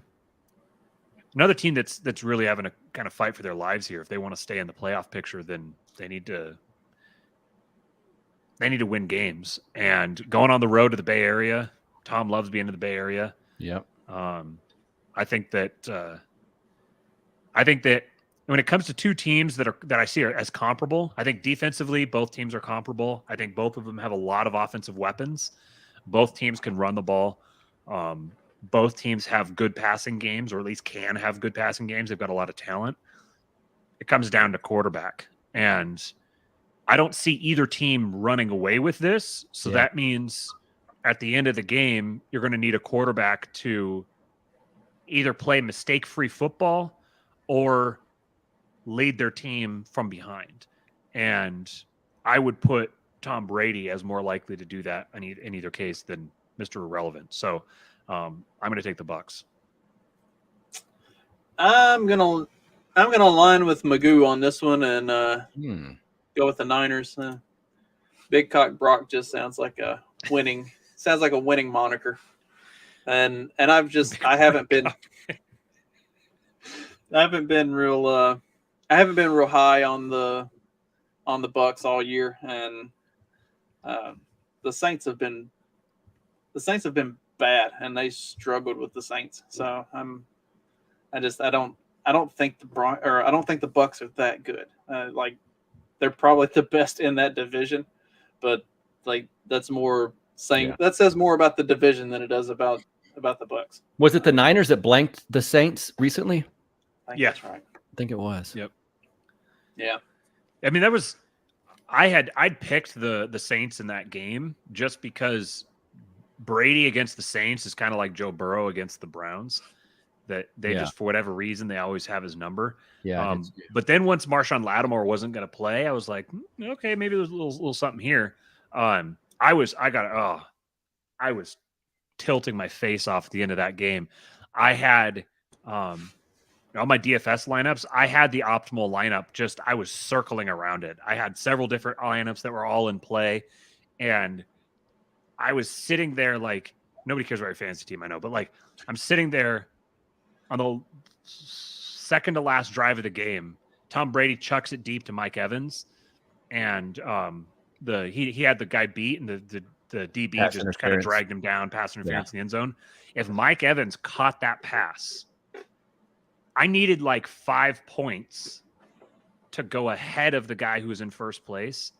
another team that's really having to kind of fight for their lives here. If they want to stay in the playoff picture, then they need to win games. And going on the road to the Bay Area, Tom loves being in the Bay Area. Yep. I think that when it comes to two teams that I see are as comparable, I think defensively both teams are comparable. I think both of them have a lot of offensive weapons. Both teams can run the ball. Both teams have good passing games, or at least can have good passing games. They've got a lot of talent. It comes down to quarterback. And I don't see either team running away with this. So that means at the end of the game, you're going to need a quarterback to either play mistake-free football or lead their team from behind. And I would put Tom Brady as more likely to do that in either case than Mr. Irrelevant. So I'm going to take the Bucks. I'm gonna align with Magoo on this one and go with the Niners. Big Cock Brock just sounds like a winning moniker, and I haven't been real high on the Bucks all year, and the Saints have been bad, and they struggled with the Saints. So I don't think the Bucks are that good. Like, they're probably the best in that division, but like that says more about the division than it does about the Bucks. Was it the Niners that blanked the Saints recently? I think that's right. I think it was. Yep. Yeah. I mean, I'd picked the Saints in that game just because Brady against the Saints is kind of like Joe Burrow against the Browns. That they just, for whatever reason, they always have his number. Yeah. But then once Marshawn Lattimore wasn't going to play, I was like, okay, maybe there's a little something here. I was tilting my face off at the end of that game. I had all my DFS lineups. I had the optimal lineup. I was circling around it. I had several different lineups that were all in play, and I was sitting there like, nobody cares about your fantasy team, I know, but like, I'm sitting there on the second to last drive of the game. Tom Brady chucks it deep to Mike Evans, and he had the guy beat, and the DB Pass just kind of dragged him down, pass interference in the end zone. If Mike Evans caught that pass, I needed like 5 points to go ahead of the guy who was in first place.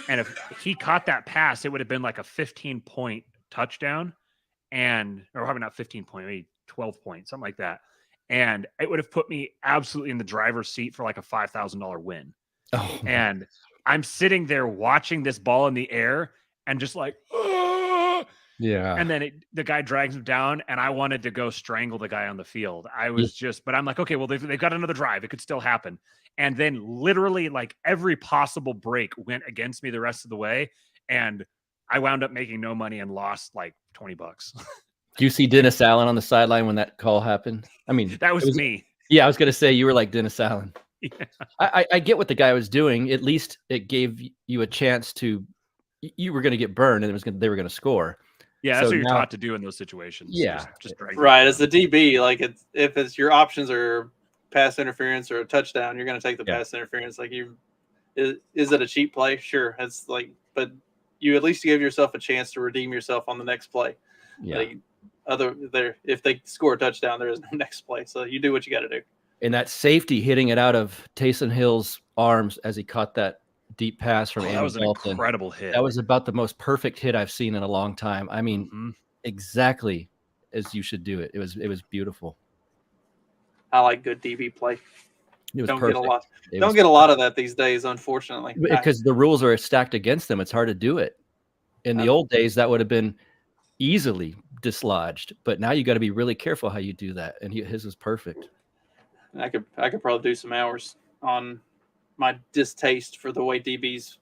And if he caught that pass, it would have been like a 15-point touchdown, or probably not 15 point, maybe 12 points, something like that. And it would have put me absolutely in the driver's seat for like a $5,000 win. Oh, and I'm sitting there watching this ball in the air and just like, yeah. And then the guy drags him down, and I wanted to go strangle the guy on the field. I was but I'm like, okay, well, they've got another drive. It could still happen. And then literally like every possible break went against me the rest of the way. And I wound up making no money and lost like $20. Do you see Dennis Allen on the sideline when that call happened? I mean, That was me. Yeah, I was going to say you were like Dennis Allen. Yeah. I get what the guy was doing. At least it gave you a chance to. You were going to get burned, and they were going to score. Yeah, that's So what you're now- taught to do in those situations. Yeah. just drag Right, it as the DB, like if it's your options are pass interference or a touchdown, you're going to take the pass interference. Like is it a cheap play? Sure, it's like, but you at least give yourself a chance to redeem yourself on the next play. Yeah. Like, if they score a touchdown, there is no next play. So you do what you got to do. And that safety hitting it out of Taysom Hill's arms as he caught that deep pass from Andy that was an Dalton. incredible hit. That was about the most perfect hit I've seen in a long time. I mean, exactly as you should do it. It was beautiful. I like good DB play. It was Don't perfect. get a lot of that these days, unfortunately. Because the rules are stacked against them. It's hard to do it. In the old days, that would have been easily dislodged. But now you got to be really careful how you do that. And his was perfect. I could probably do some hours on my distaste for the way DBs,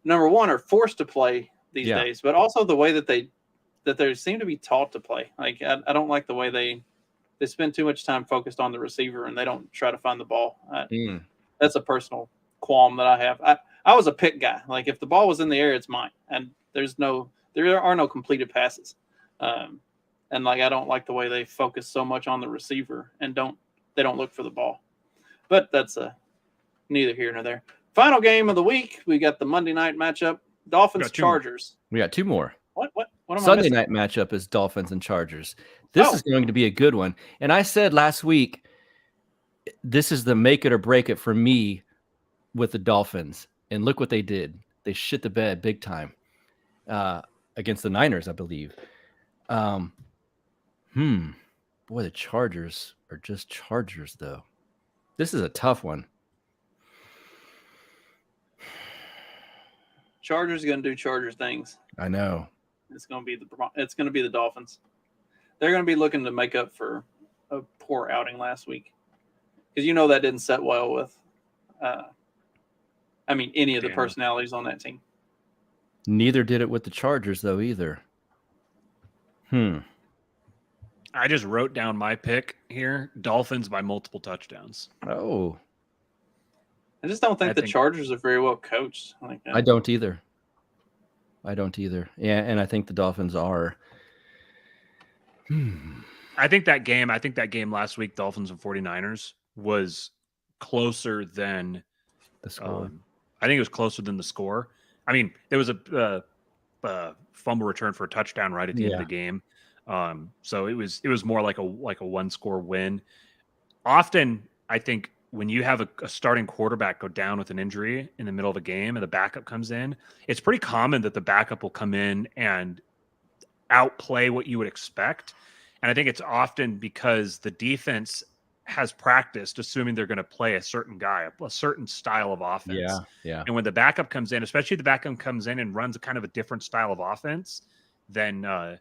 number one, are forced to play these days, but also the way that they seem to be taught to play. Like I don't like the way they spend too much time focused on the receiver and they don't try to find the ball. That's a personal qualm that I have. I was a pick guy. Like if the ball was in the air, it's mine, and there are no completed passes. And like I don't like the way they focus so much on the receiver and they don't look for the ball. But that's neither here nor there. Final game of the week, we got the Monday night matchup: Dolphins Chargers. We got two more. What am Sunday I night matchup is Dolphins and Chargers. This is going to be a good one. And I said last week, this is the make it or break it for me with the Dolphins. And look what they did. They shit the bed big time against the Niners, I believe. Boy, the Chargers are just Chargers, though. This is a tough one. Chargers are going to do Chargers things. I know. It's going to be the Dolphins. They're going to be looking to make up for a poor outing last week, because that didn't set well with any of the personalities on that team. Neither did it with the Chargers, though, either. I just wrote down my pick here: Dolphins by multiple touchdowns. Oh, I just don't think the Chargers are very well coached. I don't either. Yeah, and I think the Dolphins are. I think that game last week, Dolphins and 49ers, was closer than the score. I think it was closer than the score. I mean, there was a fumble return for a touchdown right at the end of the game. So it was more like a one score win. Often, I think when you have a starting quarterback go down with an injury in the middle of a game and the backup comes in, it's pretty common that the backup will come in and outplay what you would expect. And I think it's often because the defense has practiced assuming they're going to play a certain guy, a certain style of offense. Yeah. And when the backup comes in, especially if the backup comes in and runs a kind of a different style of offense than the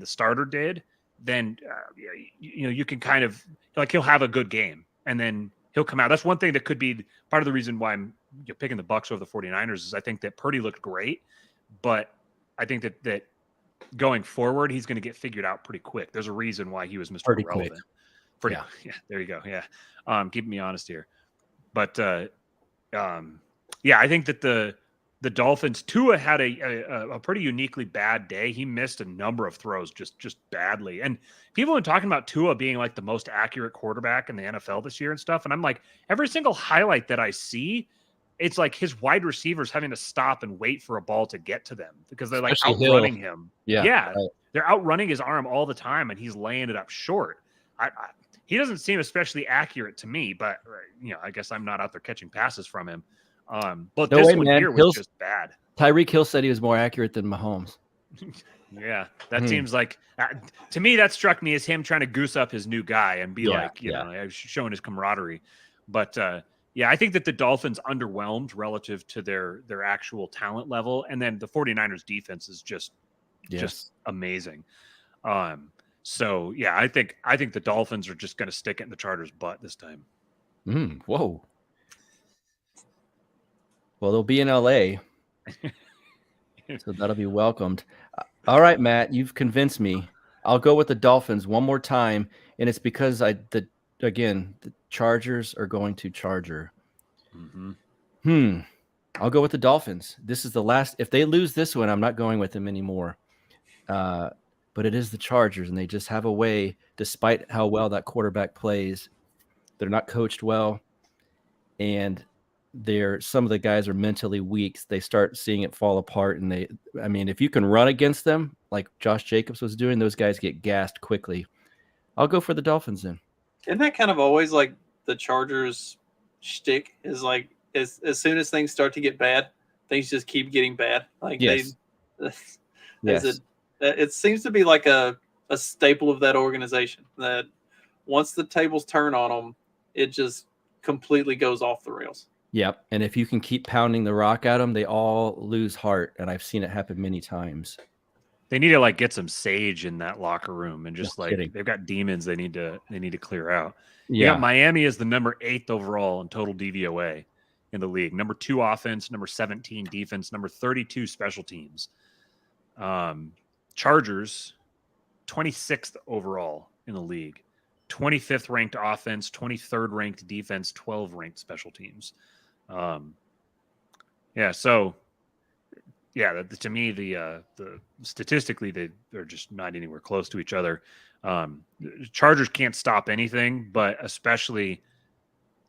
starter did, then you can kind of like he'll have a good game and then he'll come out. That's one thing that could be part of the reason why I'm picking the Bucs over the 49ers is I think that Purdy looked great, but I think that going forward, he's going to get figured out pretty quick. There's a reason why he was Mr. Pretty Irrelevant. quick. Yeah, there you go. Yeah. Keeping me honest here. But I think that the Dolphins, Tua had a pretty uniquely bad day. He missed a number of throws just badly. And people have been talking about Tua being like the most accurate quarterback in the NFL this year and stuff. And I'm like, every single highlight that I see, it's like his wide receivers having to stop and wait for a ball to get to them because they're like Especially outrunning Hill. him. Yeah, right. They're outrunning his arm all the time and he's laying it up short. He doesn't seem especially accurate to me, but I guess I'm not out there catching passes from him. But this one here was just bad. Tyreek Hill said he was more accurate than Mahomes. Yeah, that seems like to me that struck me as him trying to goose up his new guy and be showing his camaraderie. But I think that the Dolphins underwhelmed relative to their actual talent level, and then the 49ers defense is just amazing. So yeah, I think the Dolphins are just going to stick it in the Chargers' butt this time. Whoa. Well, they'll be in LA. So that'll be welcomed. All right, Matt, you've convinced me. I'll go with the Dolphins one more time, and it's because the Chargers are going to Charger. I'll go with the Dolphins. This is the last. If they lose this one, I'm not going with them anymore. But it is the Chargers, and they just have a way, despite how well that quarterback plays, they're not coached well, and some of the guys are mentally weak. They start seeing it fall apart, and if you can run against them like Josh Jacobs was doing, those guys get gassed quickly. I'll go for the Dolphins then. Isn't that kind of always like the Chargers' shtick? Is like as soon as things start to get bad, things just keep getting bad. Like yes. It seems to be like a staple of that organization that once the tables turn on them, it just completely goes off the rails. Yep. And if you can keep pounding the rock at them, they all lose heart. And I've seen it happen many times. They need to get some sage in that locker room and just kidding. They've got demons they need to clear out. Yeah. Miami is the number 8th overall in total DVOA in the league. Number 2 offense, number 17 defense, number 32 special teams. Chargers, 26th overall in the league. 25th ranked offense, 23rd ranked defense, 12 ranked special teams. To me, the statistically they're just not anywhere close to each other. Chargers can't stop anything, but especially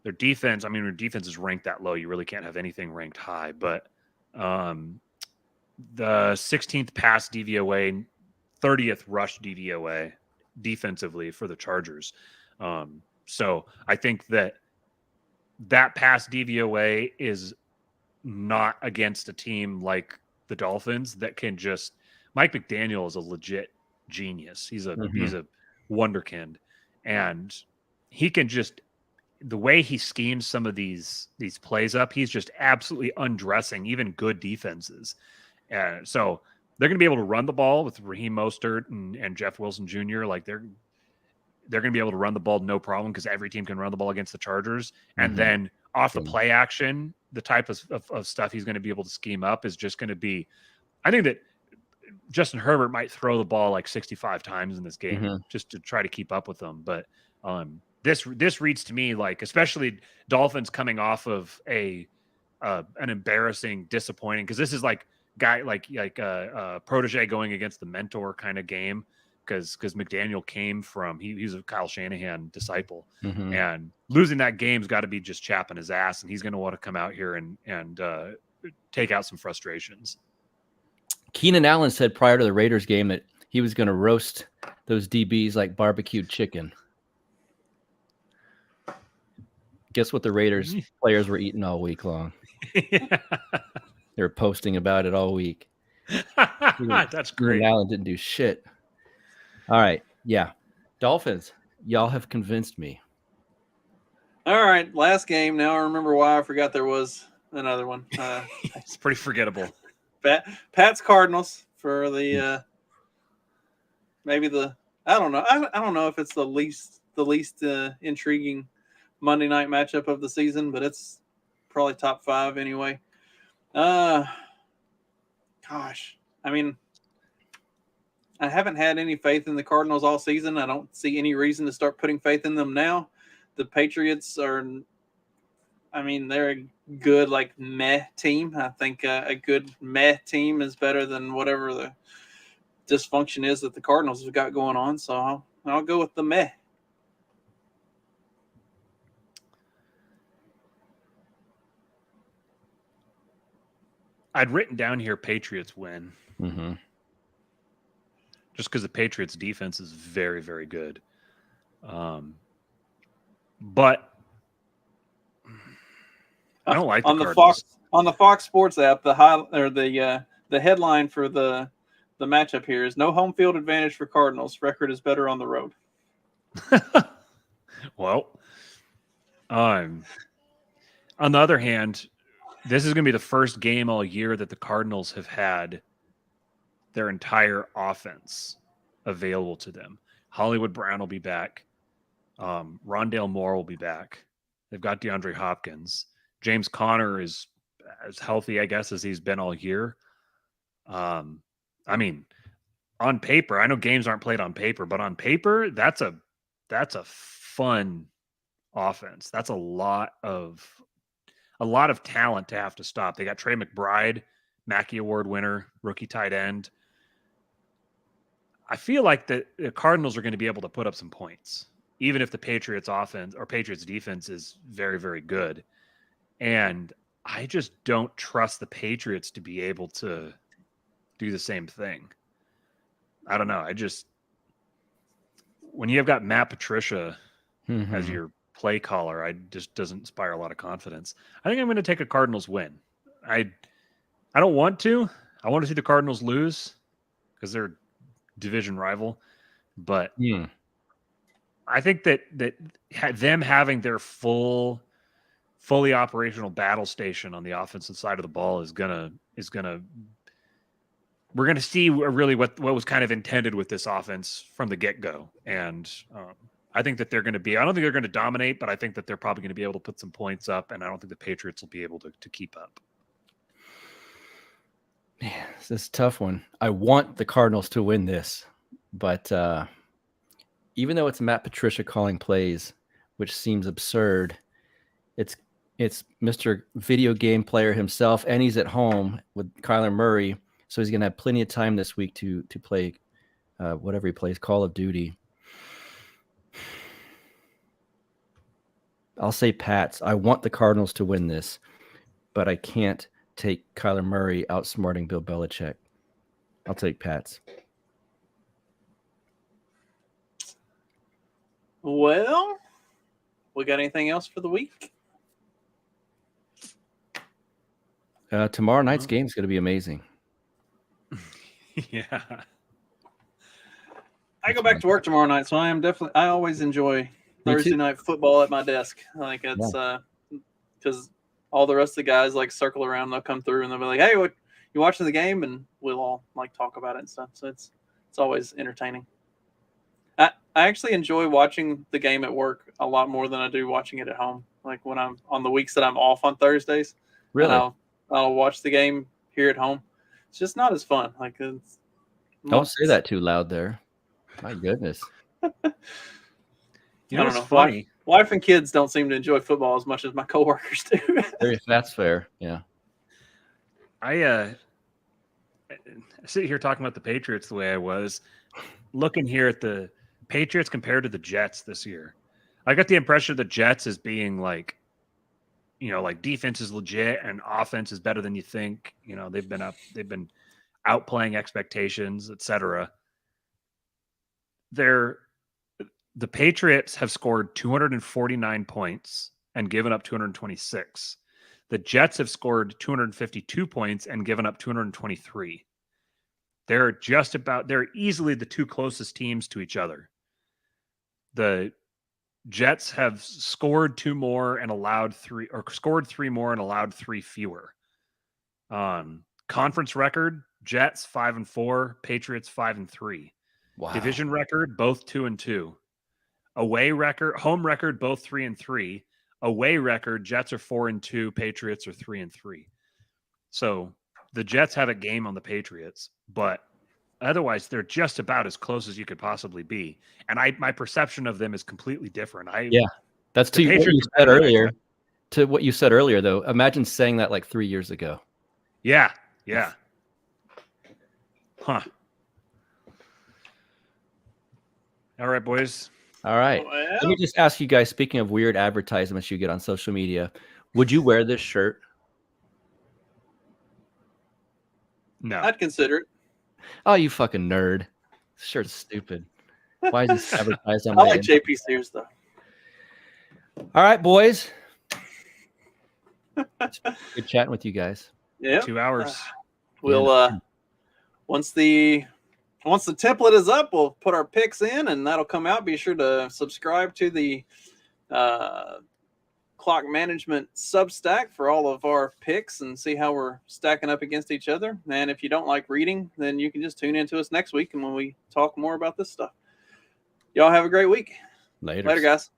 their defense. I mean, their defense is ranked that low. You really can't have anything ranked high. But the 16th pass DVOA, 30th rush DVOA defensively for the Chargers. So I think that pass DVOA is not against a team like the Dolphins that can just. Mike McDaniel is a legit genius. He's a wonderkind, and he can just, the way he schemes some of these plays up, he's just absolutely undressing even good defenses. And so they're going to be able to run the ball with Raheem Mostert and Jeff Wilson Jr. Like they're going to be able to run the ball no problem because every team can run the ball against the Chargers. And then off the play action, the type of stuff he's going to be able to scheme up is just going to be, I think that Justin Herbert might throw the ball like 65 times in this game just to try to keep up with them. But this reads to me like, especially Dolphins coming off of an embarrassing, disappointing, because this is like protege going against the mentor kind of game. Because McDaniel came from he's a Kyle Shanahan disciple, and losing that game's got to be just chapping his ass, and he's going to want to come out here and take out some frustrations. Keenan Allen said prior to the Raiders game that he was going to roast those DBs like barbecued chicken. Guess what the Raiders players were eating all week long? They were posting about it all week. That's great. Keenan Allen didn't do shit. All right. Yeah. Dolphins, y'all have convinced me. All right. Last game. Now I remember why I forgot there was another one. It's pretty forgettable. Pat's Cardinals for the maybe the I don't know. I don't know if it's the least intriguing Monday night matchup of the season, but it's probably top 5 anyway. Gosh. I mean, I haven't had any faith in the Cardinals all season. I don't see any reason to start putting faith in them now. The Patriots are, I mean, they're a good, like, meh team. I think a good meh team is better than whatever the dysfunction is that the Cardinals have got going on. So I'll go with the meh. I'd written down here Patriots win. Just because the Patriots defense is very, very good. But I don't like on the Cardinals. On the Fox Sports app, the headline for the matchup here is no home field advantage for Cardinals. Record is better on the road. Well, on the other hand, this is going to be the first game all year that the Cardinals have had their entire offense available to them. Hollywood Brown will be back. Rondale Moore will be back. They've got DeAndre Hopkins. James Conner is as healthy, I guess, as he's been all year. I mean, on paper, I know games aren't played on paper, but on paper, that's a fun offense. That's a lot of talent to have to stop. They got Trey McBride, Mackey Award winner, rookie tight end. I feel like the Cardinals are going to be able to put up some points, even if the Patriots offense or Patriots defense is very, very good. And I just don't trust the Patriots to be able to do the same thing. I don't know. When you've got Matt Patricia as your play caller, I just doesn't inspire a lot of confidence. I think I'm going to take a Cardinals win. I don't want to. I want to see the Cardinals lose because they're division rival, but I think that them having their fully operational battle station on the offensive side of the ball is gonna we're gonna see really what was kind of intended with this offense from the get-go. And I think that they're going to be, I don't think they're going to dominate, but I think that they're probably going to be able to put some points up, and I don't think the Patriots will be able to keep up. Man, this is a tough one. I want the Cardinals to win this, but even though it's Matt Patricia calling plays, which seems absurd, it's Mr. Video Game Player himself, and he's at home with Kyler Murray, so he's going to have plenty of time this week to play whatever he plays, Call of Duty. I'll say Pats. I want the Cardinals to win this, but I can't take Kyler Murray outsmarting Bill Belichick. I'll take Pats. Well, we got anything else for the week? Tomorrow night's game is going to be amazing. Yeah. I go back to work tomorrow night, so I always enjoy Thursday night football at my desk. Like it's because all the rest of the guys like circle around, they'll come through and they'll be like, "Hey, what you watching the game?" And we'll all like talk about it and stuff. So it's always entertaining. I actually enjoy watching the game at work a lot more than I do watching it at home. Like when I'm on the weeks that I'm off on Thursdays, really, I'll watch the game here at home. It's just not as fun. Like don't say that too loud there. My goodness. You know what's funny? Wife and kids don't seem to enjoy football as much as my coworkers do. That's fair. Yeah. I sit here talking about the Patriots the way I was looking here at the Patriots compared to the Jets this year. I got the impression of the Jets as being like, like defense is legit and offense is better than you think. They've been outplaying expectations, etc. The Patriots have scored 249 points and given up 226. The Jets have scored 252 points and given up 223. They're easily the two closest teams to each other. The Jets have scored 2 more and allowed 3, or scored 3 more and allowed 3 fewer. Conference record, Jets 5-4, Patriots 5-3. Wow. Division record, both 2-2. Away record, home record, both 3-3. Away record, Jets are 4-2, Patriots are 3-3. So the Jets have a game on the Patriots, but otherwise they're just about as close as you could possibly be. And my perception of them is completely different. That's to what you said earlier. To what you said earlier, though. Imagine saying that like 3 years ago. Yeah. Huh. All right, boys. All right. Well, let me just ask you guys, speaking of weird advertisements you get on social media, would you wear this shirt? No. I'd consider it. Oh, you fucking nerd. This shirt's stupid. Why is this advertised on I my like JP Sears, though. All right, boys. Good chatting with you guys. Yeah. 2 hours. We'll once the template is up, we'll put our picks in, and that'll come out. Be sure to subscribe to the Clock Management Substack for all of our picks and see how we're stacking up against each other. And if you don't like reading, then you can just tune into us next week and when we talk more about this stuff. Y'all have a great week. Later, guys.